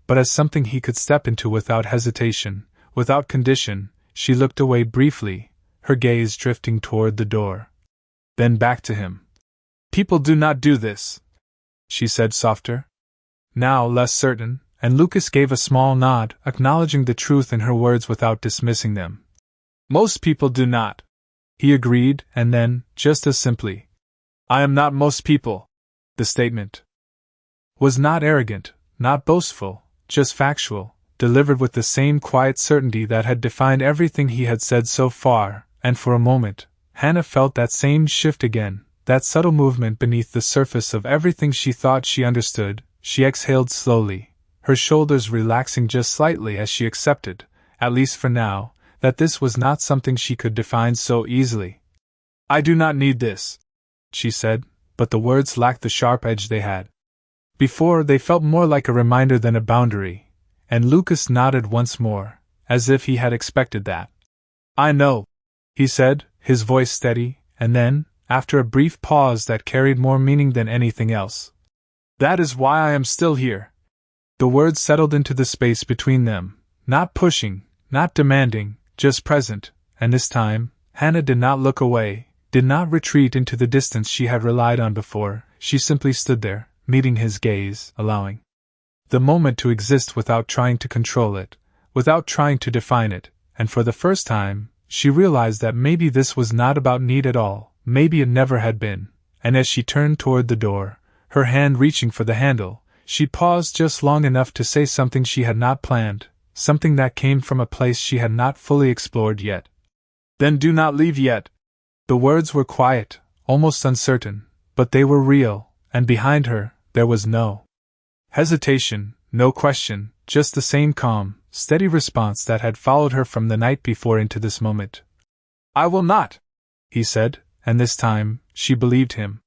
but as something he could step into without hesitation, without condition. She looked away briefly, her gaze drifting toward the door. Then back to him. "People do not do this," she said softer. Now less certain, and Lucas gave a small nod, acknowledging the truth in her words without dismissing them. "Most people do not," he agreed, and then, just as simply, "I am not most people." The statement was not arrogant, not boastful, just factual, delivered with the same quiet certainty that had defined everything he had said so far, and for a moment, Hannah felt that same shift again, that subtle movement beneath the surface of everything she thought she understood. She exhaled slowly, her shoulders relaxing just slightly as she accepted, at least for now, that this was not something she could define so easily. "I do not need this," she said, but the words lacked the sharp edge they had. Before, they felt more like a reminder than a boundary, and Lucas nodded once more, as if he had expected that. "I know," he said, his voice steady, and then, after a brief pause that carried more meaning than anything else, "that is why I am still here." The words settled into the space between them, not pushing, not demanding, just present, and this time, Hannah did not look away, did not retreat into the distance she had relied on before. She simply stood there, meeting his gaze, allowing the moment to exist without trying to control it, without trying to define it, and for the first time, she realized that maybe this was not about need at all, maybe it never had been, and as she turned toward the door, her hand reaching for the handle, she paused just long enough to say something she had not planned, something that came from a place she had not fully explored yet. "Then do not leave yet." The words were quiet, almost uncertain, but they were real, and behind her, there was no hesitation, no question, just the same calm, steady response that had followed her from the night before into this moment. "I will not," he said, and this time, she believed him.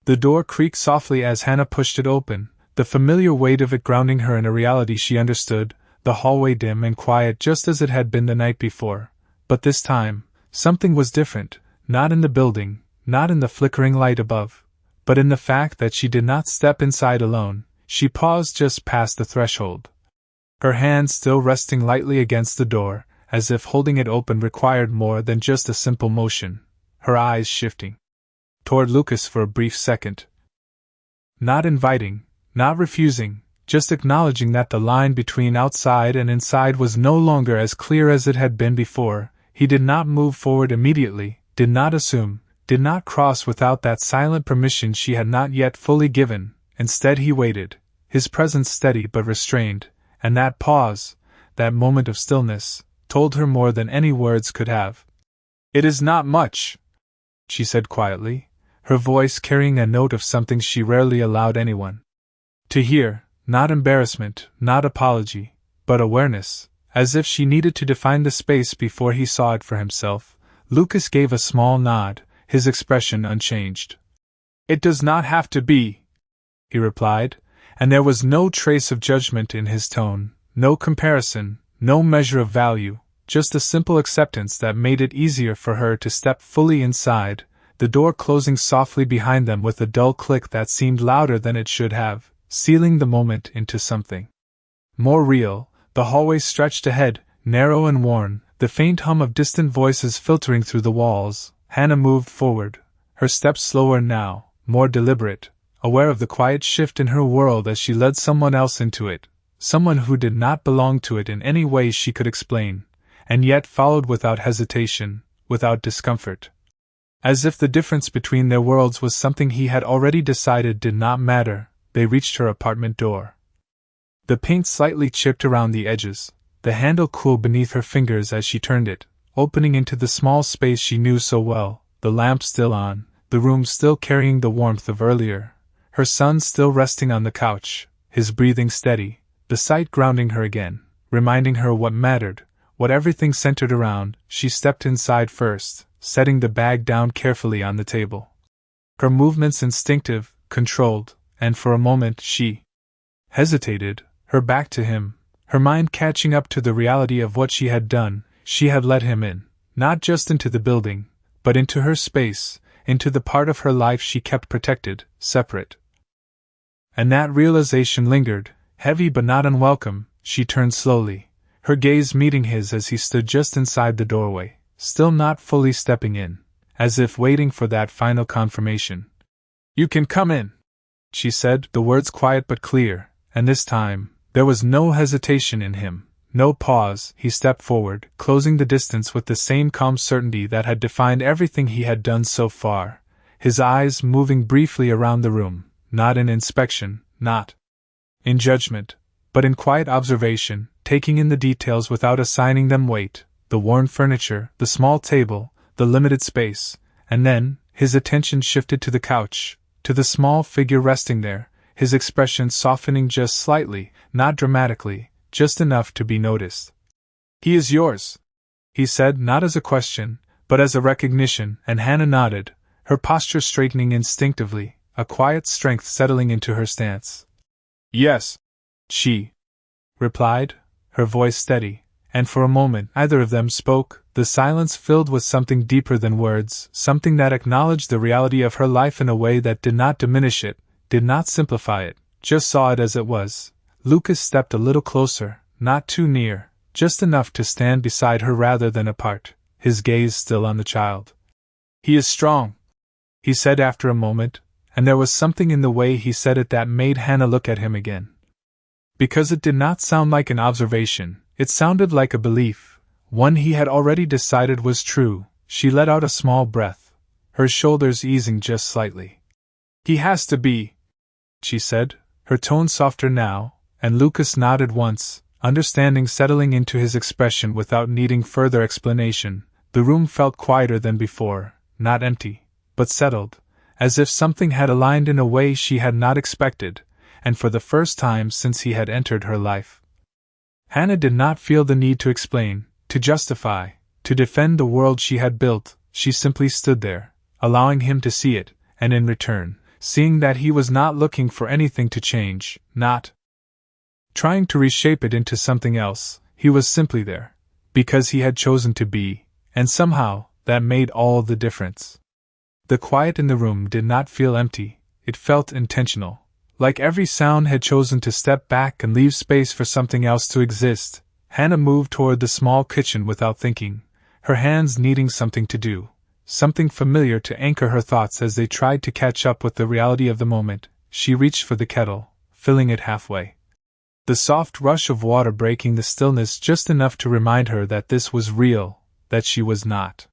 The door creaked softly as Hannah pushed it open, the familiar weight of it grounding her in a reality she understood, the hallway dim and quiet just as it had been the night before, but this time, something was different, not in the building, not in the flickering light above, but in the fact that she did not step inside alone. She paused just past the threshold, her hand still resting lightly against the door, as if holding it open required more than just a simple motion, her eyes shifting toward Lucas for a brief second. Not inviting, not refusing, just acknowledging that the line between outside and inside was no longer as clear as it had been before. He did not move forward immediately, did not assume, did not cross without that silent permission she had not yet fully given. Instead he waited, his presence steady but restrained, and that pause, that moment of stillness, told her more than any words could have. "It is not much," she said quietly, her voice carrying a note of something she rarely allowed anyone to hear, not embarrassment, not apology, but awareness, as if she needed to define the space before he saw it for himself. Lucas gave a small nod, his expression unchanged. "It does not have to be," he replied, and there was no trace of judgment in his tone, no comparison, no measure of value, just a simple acceptance that made it easier for her to step fully inside, the door closing softly behind them with a dull click that seemed louder than it should have, sealing the moment into something more real. The hallway stretched ahead, narrow and worn, the faint hum of distant voices filtering through the walls. Hannah moved forward, her steps slower now, more deliberate, aware of the quiet shift in her world as she led someone else into it, someone who did not belong to it in any way she could explain, and yet followed without hesitation, without discomfort. As if the difference between their worlds was something he had already decided did not matter, they reached her apartment door. The paint slightly chipped around the edges, the handle cool beneath her fingers as she turned it, opening into the small space she knew so well, the lamp still on, the room still carrying the warmth of earlier, her son still resting on the couch, his breathing steady, the sight grounding her again, reminding her what mattered, what everything centered around. She stepped inside first, setting the bag down carefully on the table. Her movements instinctive, controlled, and for a moment she hesitated, her back to him, her mind catching up to the reality of what she had done. She had let him in, not just into the building, but into her space, into the part of her life she kept protected, separate. And that realization lingered, heavy but not unwelcome. She turned slowly, her gaze meeting his as he stood just inside the doorway, still not fully stepping in, as if waiting for that final confirmation. "You can come in," she said, the words quiet but clear, and this time, there was no hesitation in him, no pause. He stepped forward, closing the distance with the same calm certainty that had defined everything he had done so far, his eyes moving briefly around the room, not in inspection, not in judgment, but in quiet observation, taking in the details without assigning them weight, the worn furniture, the small table, the limited space, and then, his attention shifted to the couch, to the small figure resting there, his expression softening just slightly, not dramatically, just enough to be noticed. "He is yours," he said, not as a question, but as a recognition, and Hannah nodded, her posture straightening instinctively, a quiet strength settling into her stance. "Yes," she replied, her voice steady, and for a moment neither of them spoke, the silence filled with something deeper than words, something that acknowledged the reality of her life in a way that did not diminish it, did not simplify it, just saw it as it was. Lucas stepped a little closer, not too near, just enough to stand beside her rather than apart, his gaze still on the child. "He is strong," he said after a moment, and there was something in the way he said it that made Hannah look at him again. Because it did not sound like an observation, it sounded like a belief, one he had already decided was true. She let out a small breath, her shoulders easing just slightly. "He has to be," she said, her tone softer now, and Lucas nodded once, understanding settling into his expression without needing further explanation. The room felt quieter than before, not empty, but settled, as if something had aligned in a way she had not expected, and for the first time since he had entered her life. Hannah did not feel the need to explain, to justify, to defend the world she had built. She simply stood there, allowing him to see it, and in return, seeing that he was not looking for anything to change, not trying to reshape it into something else. He was simply there, because he had chosen to be, and somehow, that made all the difference. The quiet in the room did not feel empty, it felt intentional, like every sound had chosen to step back and leave space for something else to exist. Hannah moved toward the small kitchen without thinking, her hands needing something to do, something familiar to anchor her thoughts as they tried to catch up with the reality of the moment. She reached for the kettle, filling it halfway. The soft rush of water breaking the stillness just enough to remind her that this was real, that she was not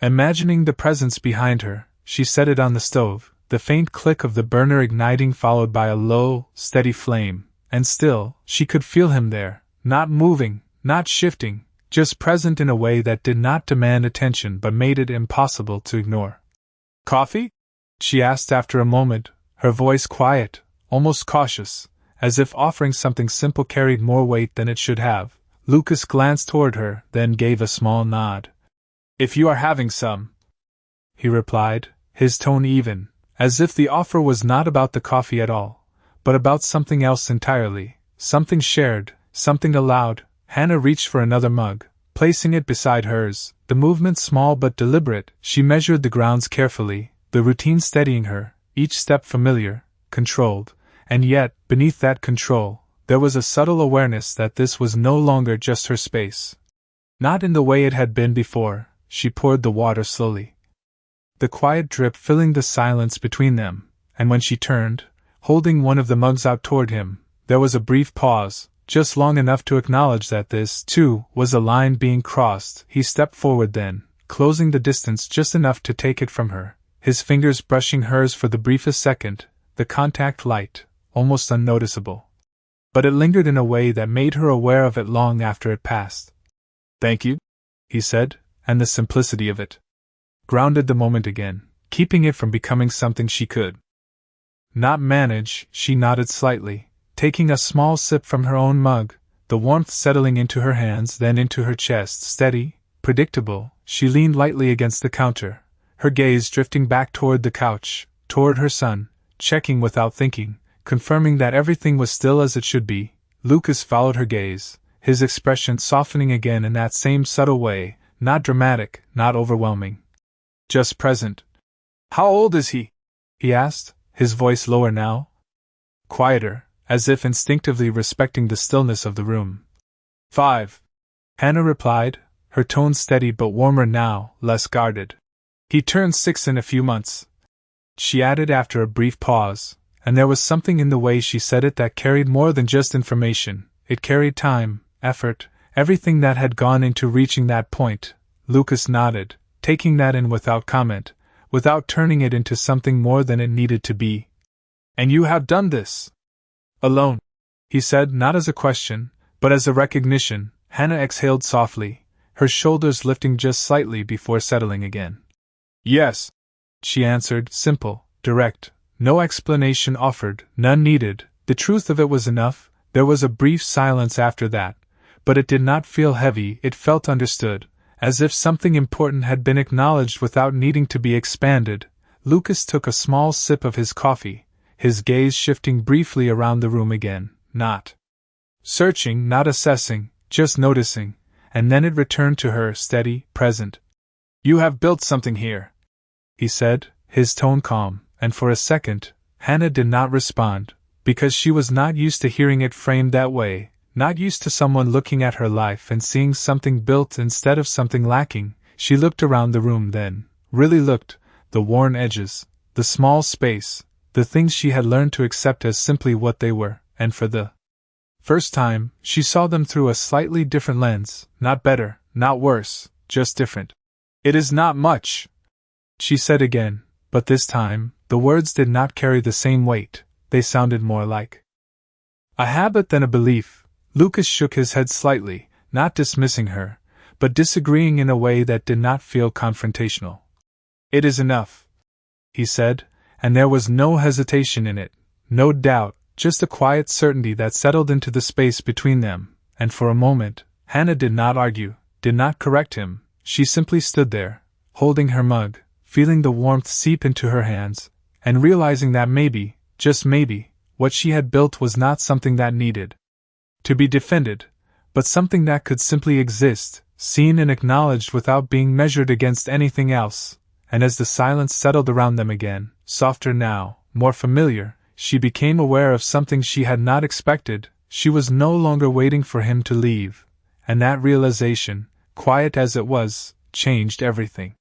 imagining the presence behind her. She set it on the stove, the faint click of the burner igniting followed by a low, steady flame, and still, she could feel him there, not moving, not shifting, just present in a way that did not demand attention but made it impossible to ignore. "Coffee?" she asked after a moment, her voice quiet, almost cautious, as if offering something simple carried more weight than it should have. Lucas glanced toward her, then gave a small nod. "If you are having some," he replied, his tone even, as if the offer was not about the coffee at all, but about something else entirely, something shared, something allowed. Hannah reached for another mug, placing it beside hers, the movement small but deliberate. She measured the grounds carefully, the routine steadying her, each step familiar, controlled, and yet, beneath that control, there was a subtle awareness that this was no longer just her space. Not in the way it had been before. She poured the water slowly, the quiet drip filling the silence between them, and when she turned, holding one of the mugs out toward him, there was a brief pause, just long enough to acknowledge that this, too, was a line being crossed. He stepped forward then, closing the distance just enough to take it from her, his fingers brushing hers for the briefest second, the contact light, almost unnoticeable. But it lingered in a way that made her aware of it long after it passed. "Thank you," he said, and the simplicity of it grounded the moment again, keeping it from becoming something she could not manage. She nodded slightly, taking a small sip from her own mug, the warmth settling into her hands, then into her chest. Steady, predictable, she leaned lightly against the counter, her gaze drifting back toward the couch, toward her son, checking without thinking, confirming that everything was still as it should be. Lucas followed her gaze, his expression softening again in that same subtle way, not dramatic, not overwhelming. Just present. How old is he? He asked, his voice lower now. Quieter, as if instinctively respecting the stillness of the room. 5. Hannah replied, her tone steady but warmer now, less guarded. He turns 6 in a few months. She added after a brief pause, and there was something in the way she said it that carried more than just information. It carried time, effort, everything that had gone into reaching that point. Lucas nodded, taking that in without comment, without turning it into something more than it needed to be. And you have done this alone, he said, not as a question, but as a recognition. Hannah exhaled softly, her shoulders lifting just slightly before settling again. Yes, she answered, simple, direct, no explanation offered, none needed. The truth of it was enough. There was a brief silence after that, but it did not feel heavy, it felt understood, as if something important had been acknowledged without needing to be expanded. Lucas took a small sip of his coffee, his gaze shifting briefly around the room again, not searching, not assessing, just noticing, and then it returned to her, steady, present. You have built something here, he said, his tone calm, and for a second, Hannah did not respond, because she was not used to hearing it framed that way, not used to someone looking at her life and seeing something built instead of something lacking. She looked around the room then, really looked, the worn edges, the small space, the things she had learned to accept as simply what they were, and for the first time, she saw them through a slightly different lens, not better, not worse, just different. It is not much, she said again, but this time, the words did not carry the same weight, they sounded more like a habit than a belief. Lucas shook his head slightly, not dismissing her, but disagreeing in a way that did not feel confrontational. It is enough, he said, and there was no hesitation in it, no doubt, just a quiet certainty that settled into the space between them, and for a moment, Hannah did not argue, did not correct him. She simply stood there, holding her mug, feeling the warmth seep into her hands, and realizing that maybe, just maybe, what she had built was not something that needed to be defended, but something that could simply exist, seen and acknowledged without being measured against anything else. And as the silence settled around them again, softer now, more familiar, she became aware of something she had not expected. She was no longer waiting for him to leave, and that realization, quiet as it was, changed everything.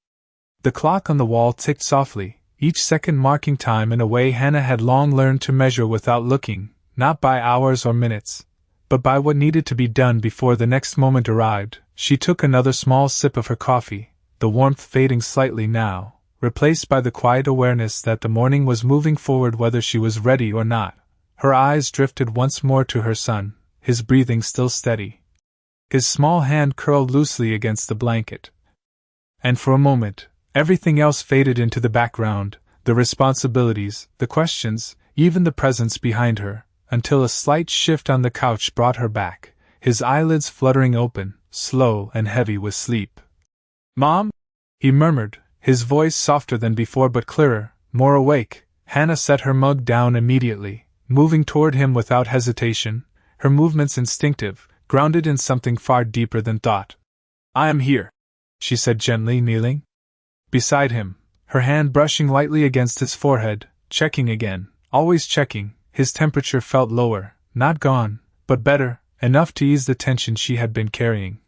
The clock on the wall ticked softly, each second marking time in a way Hannah had long learned to measure without looking, not by hours or minutes, but by what needed to be done before the next moment arrived. She took another small sip of her coffee, the warmth fading slightly now, replaced by the quiet awareness that the morning was moving forward whether she was ready or not. Her eyes drifted once more to her son, his breathing still steady. His small hand curled loosely against the blanket. And for a moment, everything else faded into the background, the responsibilities, the questions, even the presence behind her, until a slight shift on the couch brought her back, his eyelids fluttering open, slow and heavy with sleep. "Mom?" he murmured, his voice softer than before but clearer, more awake. Hannah set her mug down immediately, moving toward him without hesitation, her movements instinctive, grounded in something far deeper than thought. "I am here," she said gently, kneeling beside him, her hand brushing lightly against his forehead, checking again, always checking. His temperature felt lower, not gone, but better, enough to ease the tension she had been carrying.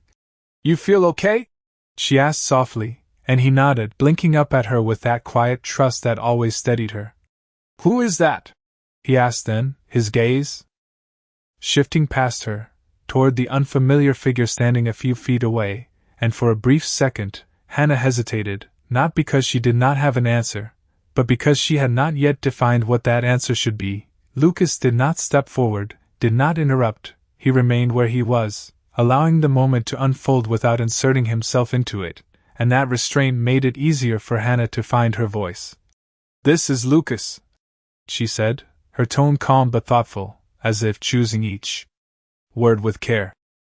"You feel okay?" she asked softly, and he nodded, blinking up at her with that quiet trust that always steadied her. "Who is that?" he asked then, his gaze shifting past her, toward the unfamiliar figure standing a few feet away, and for a brief second, Hannah hesitated, not because she did not have an answer, but because she had not yet defined what that answer should be. Lucas did not step forward, did not interrupt, he remained where he was, allowing the moment to unfold without inserting himself into it, and that restraint made it easier for Hannah to find her voice. "This is Lucas," she said, her tone calm but thoughtful, as if choosing each word with care.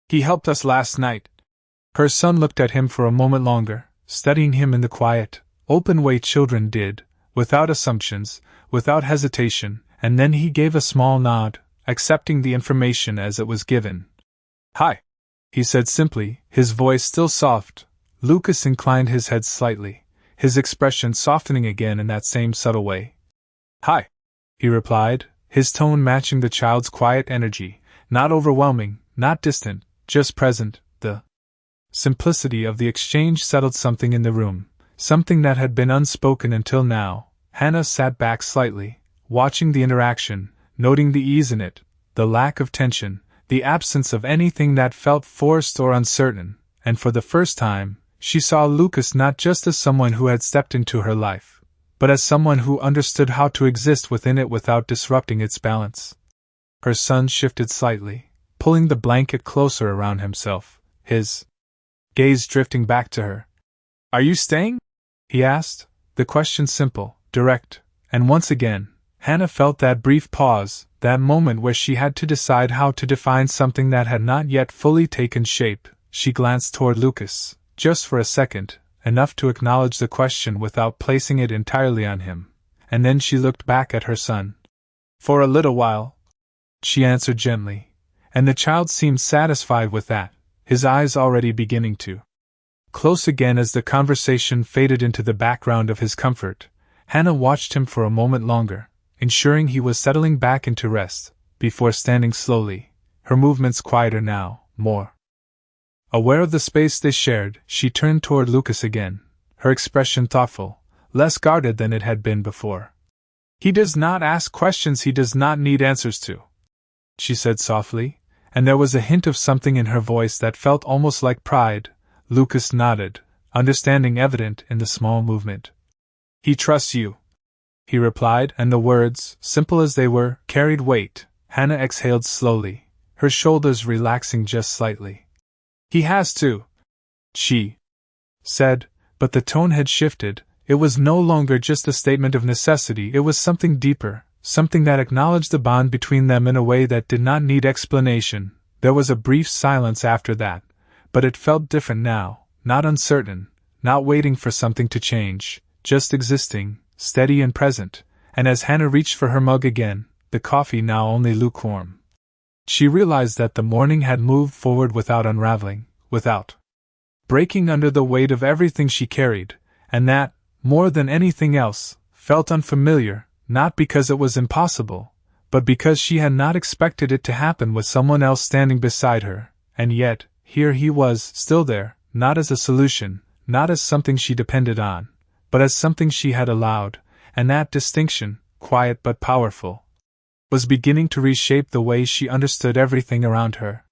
"He helped us last night." Her son looked at him for a moment longer, studying him in the quiet, open way children did, without assumptions, without hesitation, and then he gave a small nod, accepting the information as it was given. "Hi," he said simply, his voice still soft. Lucas inclined his head slightly, his expression softening again in that same subtle way. "Hi," he replied, his tone matching the child's quiet energy, not overwhelming, not distant, just present. The simplicity of the exchange settled something in the room, something that had been unspoken until now. Hannah sat back slightly, watching the interaction, noting the ease in it, the lack of tension, the absence of anything that felt forced or uncertain, and for the first time, she saw Lucas not just as someone who had stepped into her life, but as someone who understood how to exist within it without disrupting its balance. Her son shifted slightly, pulling the blanket closer around himself, his gaze drifting back to her. "Are you staying?" he asked, the question simple, direct, and once again, Hannah felt that brief pause, that moment where she had to decide how to define something that had not yet fully taken shape. She glanced toward Lucas, just for a second, enough to acknowledge the question without placing it entirely on him, and then she looked back at her son. "For a little while," she answered gently, and the child seemed satisfied with that, his eyes already beginning to close again as the conversation faded into the background of his comfort. Hannah watched him for a moment longer, ensuring he was settling back into rest, before standing slowly, her movements quieter now, more aware of the space they shared. She turned toward Lucas again, her expression thoughtful, less guarded than it had been before. "He does not ask questions he does not need answers to," she said softly, and there was a hint of something in her voice that felt almost like pride. Lucas nodded, understanding evident in the small movement. "He trusts you," he replied, and the words, simple as they were, carried weight. Hannah exhaled slowly, her shoulders relaxing just slightly. "He has to," she said, but the tone had shifted. It was no longer just a statement of necessity, it was something deeper, something that acknowledged the bond between them in a way that did not need explanation. There was a brief silence after that, but it felt different now, not uncertain, not waiting for something to change, just existing, steady and present. And as Hannah reached for her mug again, the coffee now only lukewarm, she realized that the morning had moved forward without unraveling, without breaking under the weight of everything she carried, and that, more than anything else, felt unfamiliar, not because it was impossible, but because she had not expected it to happen with someone else standing beside her. And yet, here he was, still there, not as a solution, not as something she depended on, but as something she had allowed, and that distinction, quiet but powerful, was beginning to reshape the way she understood everything around her.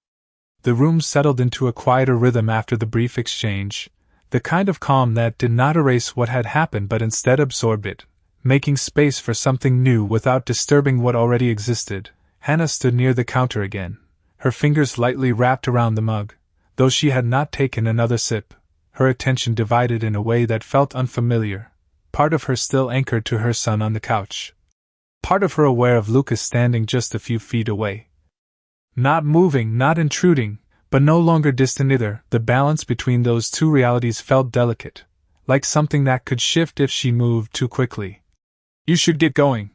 The room settled into a quieter rhythm after the brief exchange, the kind of calm that did not erase what had happened but instead absorbed it, making space for something new without disturbing what already existed. Hannah stood near the counter again, her fingers lightly wrapped around the mug. Though she had not taken another sip, her attention divided in a way that felt unfamiliar, part of her still anchored to her son on the couch, part of her aware of Lucas standing just a few feet away. Not moving, not intruding, but no longer distant either. The balance between those two realities felt delicate, like something that could shift if she moved too quickly. "You should get going,"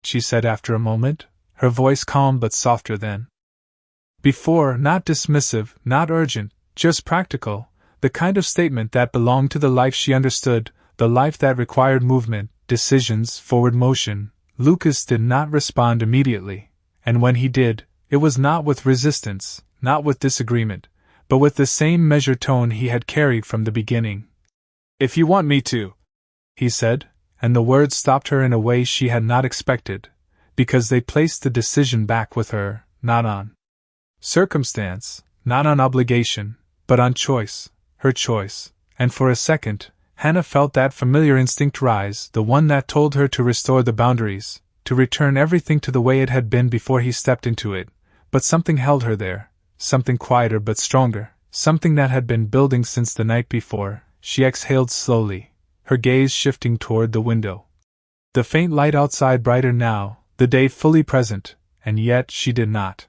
she said after a moment, her voice calm but softer than before, not dismissive, not urgent, just practical, the kind of statement that belonged to the life she understood, the life that required movement, decisions, forward motion. Lucas did not respond immediately, and when he did, it was not with resistance, not with disagreement, but with the same measured tone he had carried from the beginning. "If you want me to," he said, and the words stopped her in a way she had not expected, because they placed the decision back with her, not on circumstance, not on obligation, but on choice, her choice. And for a second, Hannah felt that familiar instinct rise, the one that told her to restore the boundaries, to return everything to the way it had been before he stepped into it. But something held her there, something quieter but stronger, something that had been building since the night before. She exhaled slowly, her gaze shifting toward the window. The faint light outside brighter now, the day fully present, and yet she did not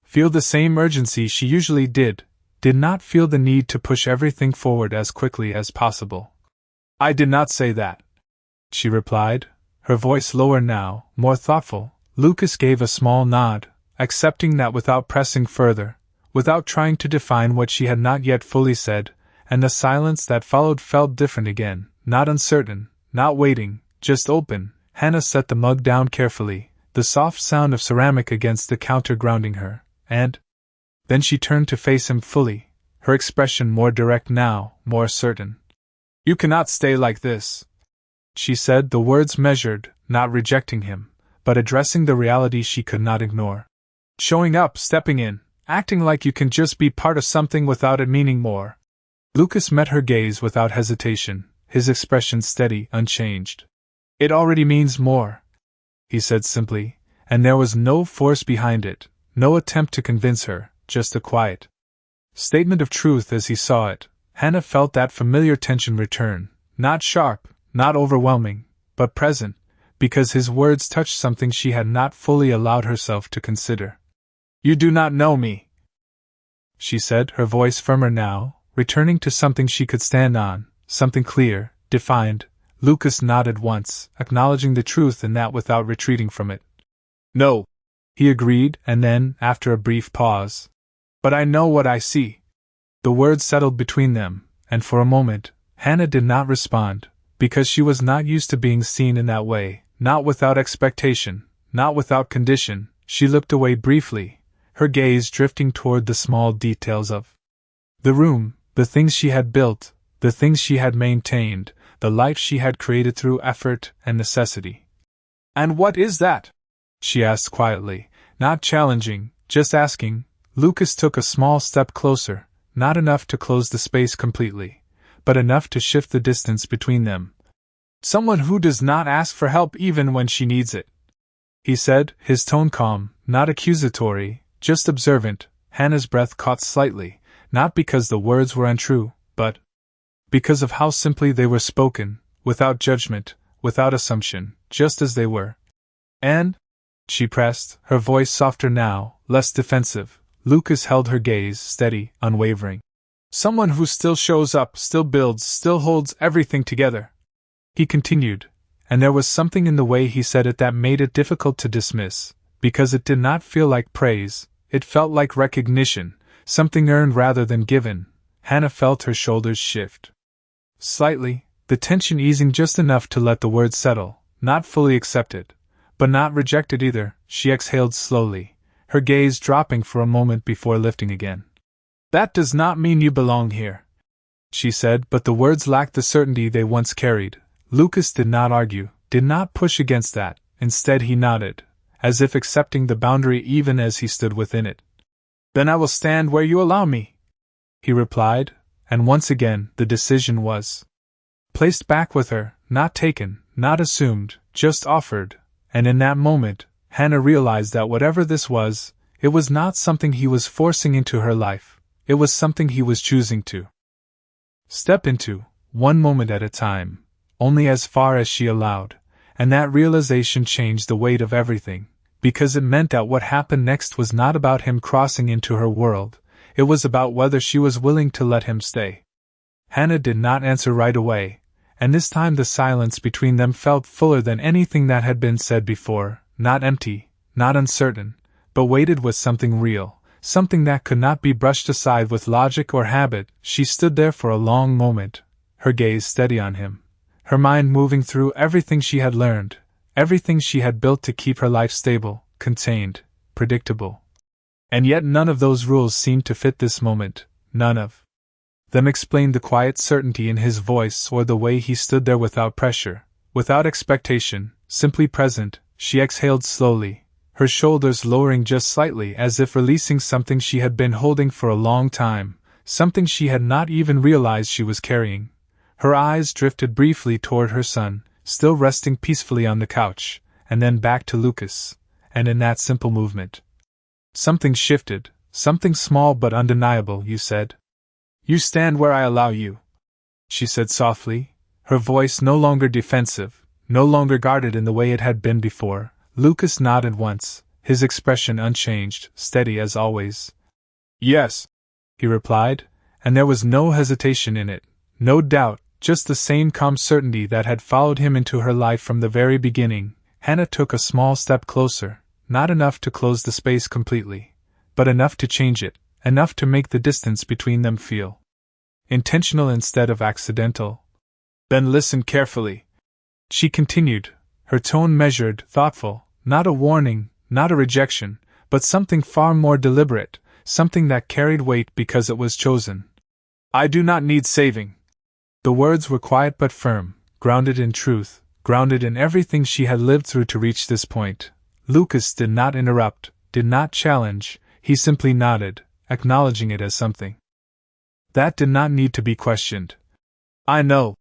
feel the same urgency she usually did not feel the need to push everything forward as quickly as possible. "I did not say that," she replied, her voice lower now, more thoughtful. Lucas gave a small nod, accepting that without pressing further, without trying to define what she had not yet fully said, and the silence that followed felt different again, not uncertain, not waiting, just open. Hannah set the mug down carefully, the soft sound of ceramic against the counter grounding her, and then she turned to face him fully, her expression more direct now, more certain. "You cannot stay like this," she said, the words measured, not rejecting him, but addressing the reality she could not ignore. "Showing up, stepping in, acting like you can just be part of something without it meaning more." Lucas met her gaze without hesitation, his expression steady, unchanged. "It already means more," he said simply, and there was no force behind it, no attempt to convince her, just a quiet statement of truth as he saw it. Hannah felt that familiar tension return, not sharp, not overwhelming, but present, because his words touched something she had not fully allowed herself to consider. "You do not know me," she said, her voice firmer now, returning to something she could stand on, something clear, defined. Lucas nodded once, acknowledging the truth in that without retreating from it. "No," he agreed, and then, after a brief pause, "But I know what I see." The words settled between them, and for a moment, Hannah did not respond, because she was not used to being seen in that way, not without expectation, not without condition. She looked away briefly, her gaze drifting toward the small details of the room, the things she had built, the things she had maintained, the life she had created through effort and necessity. "And what is that?" she asked quietly, not challenging, just asking. Lucas took a small step closer, not enough to close the space completely, but enough to shift the distance between them. "Someone who does not ask for help even when she needs it," he said, his tone calm, not accusatory, just observant. Hannah's breath caught slightly, not because the words were untrue, but because of how simply they were spoken, without judgment, without assumption, just as they were. "And?" she pressed, her voice softer now, less defensive. Lucas held her gaze steady, unwavering. "Someone who still shows up, still builds, still holds everything together," he continued, and there was something in the way he said it that made it difficult to dismiss, because it did not feel like praise, it felt like recognition, something earned rather than given. Hannah felt her shoulders shift slightly, the tension easing just enough to let the words settle, not fully accepted, but not rejected either. She exhaled slowly, her gaze dropping for a moment before lifting again. "That does not mean you belong here," she said, but the words lacked the certainty they once carried. Lucas did not argue, did not push against that. Instead he nodded, as if accepting the boundary even as he stood within it. "Then I will stand where you allow me," he replied, and once again the decision was placed back with her, not taken, not assumed, just offered, and in that moment, Hannah realized that whatever this was, it was not something he was forcing into her life, it was something he was choosing to step into, one moment at a time, only as far as she allowed, and that realization changed the weight of everything, because it meant that what happened next was not about him crossing into her world, it was about whether she was willing to let him stay. Hannah did not answer right away, and this time the silence between them felt fuller than anything that had been said before, not empty, not uncertain, but weighted with something real, something that could not be brushed aside with logic or habit. She stood there for a long moment, her gaze steady on him, her mind moving through everything she had learned, everything she had built to keep her life stable, contained, predictable. And yet none of those rules seemed to fit this moment, none of them explained the quiet certainty in his voice or the way he stood there without pressure, without expectation, simply present. She exhaled slowly, her shoulders lowering just slightly as if releasing something she had been holding for a long time, something she had not even realized she was carrying. Her eyes drifted briefly toward her son, still resting peacefully on the couch, and then back to Lucas, and in that simple movement, something shifted, something small but undeniable. "You said, you stand where I allow you," she said softly, her voice no longer defensive, no longer guarded in the way it had been before. Lucas nodded once, his expression unchanged, steady as always. "Yes," he replied, and there was no hesitation in it, no doubt, just the same calm certainty that had followed him into her life from the very beginning. Hannah took a small step closer, not enough to close the space completely, but enough to change it, enough to make the distance between them feel intentional instead of accidental. Then listen carefully, she continued, her tone measured, thoughtful, not a warning, not a rejection, but something far more deliberate, something that carried weight because it was chosen. I do not need saving. The words were quiet but firm, grounded in truth, grounded in everything she had lived through to reach this point. Lucas did not interrupt, did not challenge, he simply nodded, acknowledging it as something that did not need to be questioned. I know,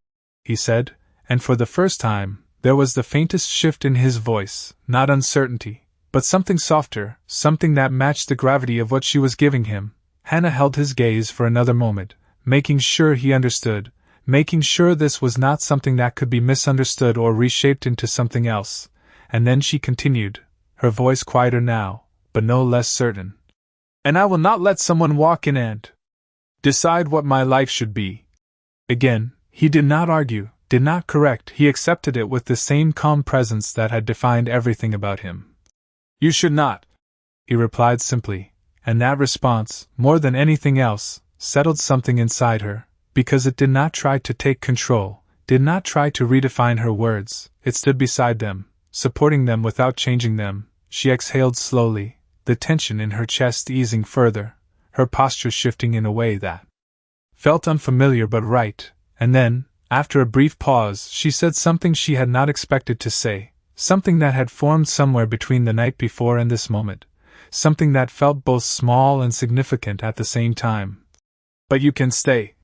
he said, and for the first time, there was the faintest shift in his voice, not uncertainty, but something softer, something that matched the gravity of what she was giving him. Hannah held his gaze for another moment, making sure he understood, making sure this was not something that could be misunderstood or reshaped into something else, and then she continued, her voice quieter now, but no less certain. And I will not let someone walk in and decide what my life should be. Again, he did not argue, did not correct, he accepted it with the same calm presence that had defined everything about him. You should not, he replied simply, and that response, more than anything else, settled something inside her, because it did not try to take control, did not try to redefine her words, it stood beside them, supporting them without changing them. She exhaled slowly, the tension in her chest easing further, her posture shifting in a way that felt unfamiliar but right, and then, after a brief pause, she said something she had not expected to say, something that had formed somewhere between the night before and this moment, something that felt both small and significant at the same time. But you can stay.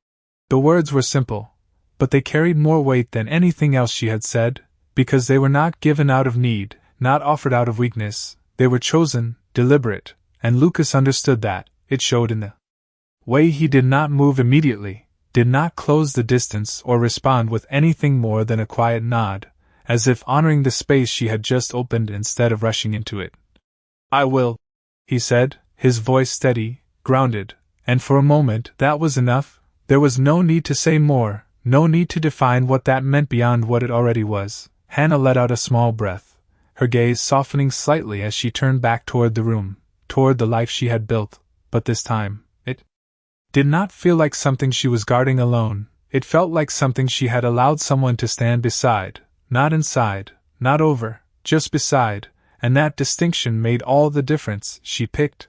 The words were simple, but they carried more weight than anything else she had said, because they were not given out of need, not offered out of weakness, they were chosen, deliberate, and Lucas understood that. It showed in the way he did not move immediately, did not close the distance or respond with anything more than a quiet nod, as if honoring the space she had just opened instead of rushing into it. I will, he said, his voice steady, grounded, and for a moment that was enough. There was no need to say more, no need to define what that meant beyond what it already was. Hannah let out a small breath, her gaze softening slightly as she turned back toward the room, toward the life she had built. But this time, it did not feel like something she was guarding alone, it felt like something she had allowed someone to stand beside, not inside, not over, just beside, and that distinction made all the difference. She picked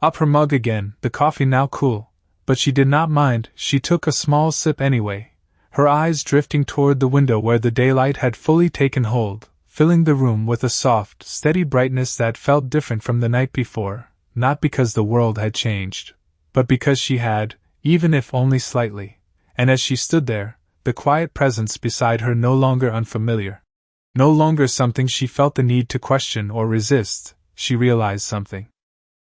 up her mug again, the coffee now cool, but she did not mind. She took a small sip anyway, her eyes drifting toward the window where the daylight had fully taken hold, filling the room with a soft, steady brightness that felt different from the night before. Not because the world had changed, but because she had, even if only slightly, and as she stood there, the quiet presence beside her no longer unfamiliar. No longer something she felt the need to question or resist, she realized something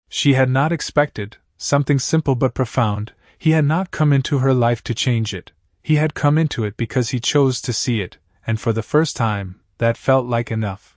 she had not expected, something simple but profound. He had not come into her life to change it, he had come into it because he chose to see it, and for the first time, that felt like enough.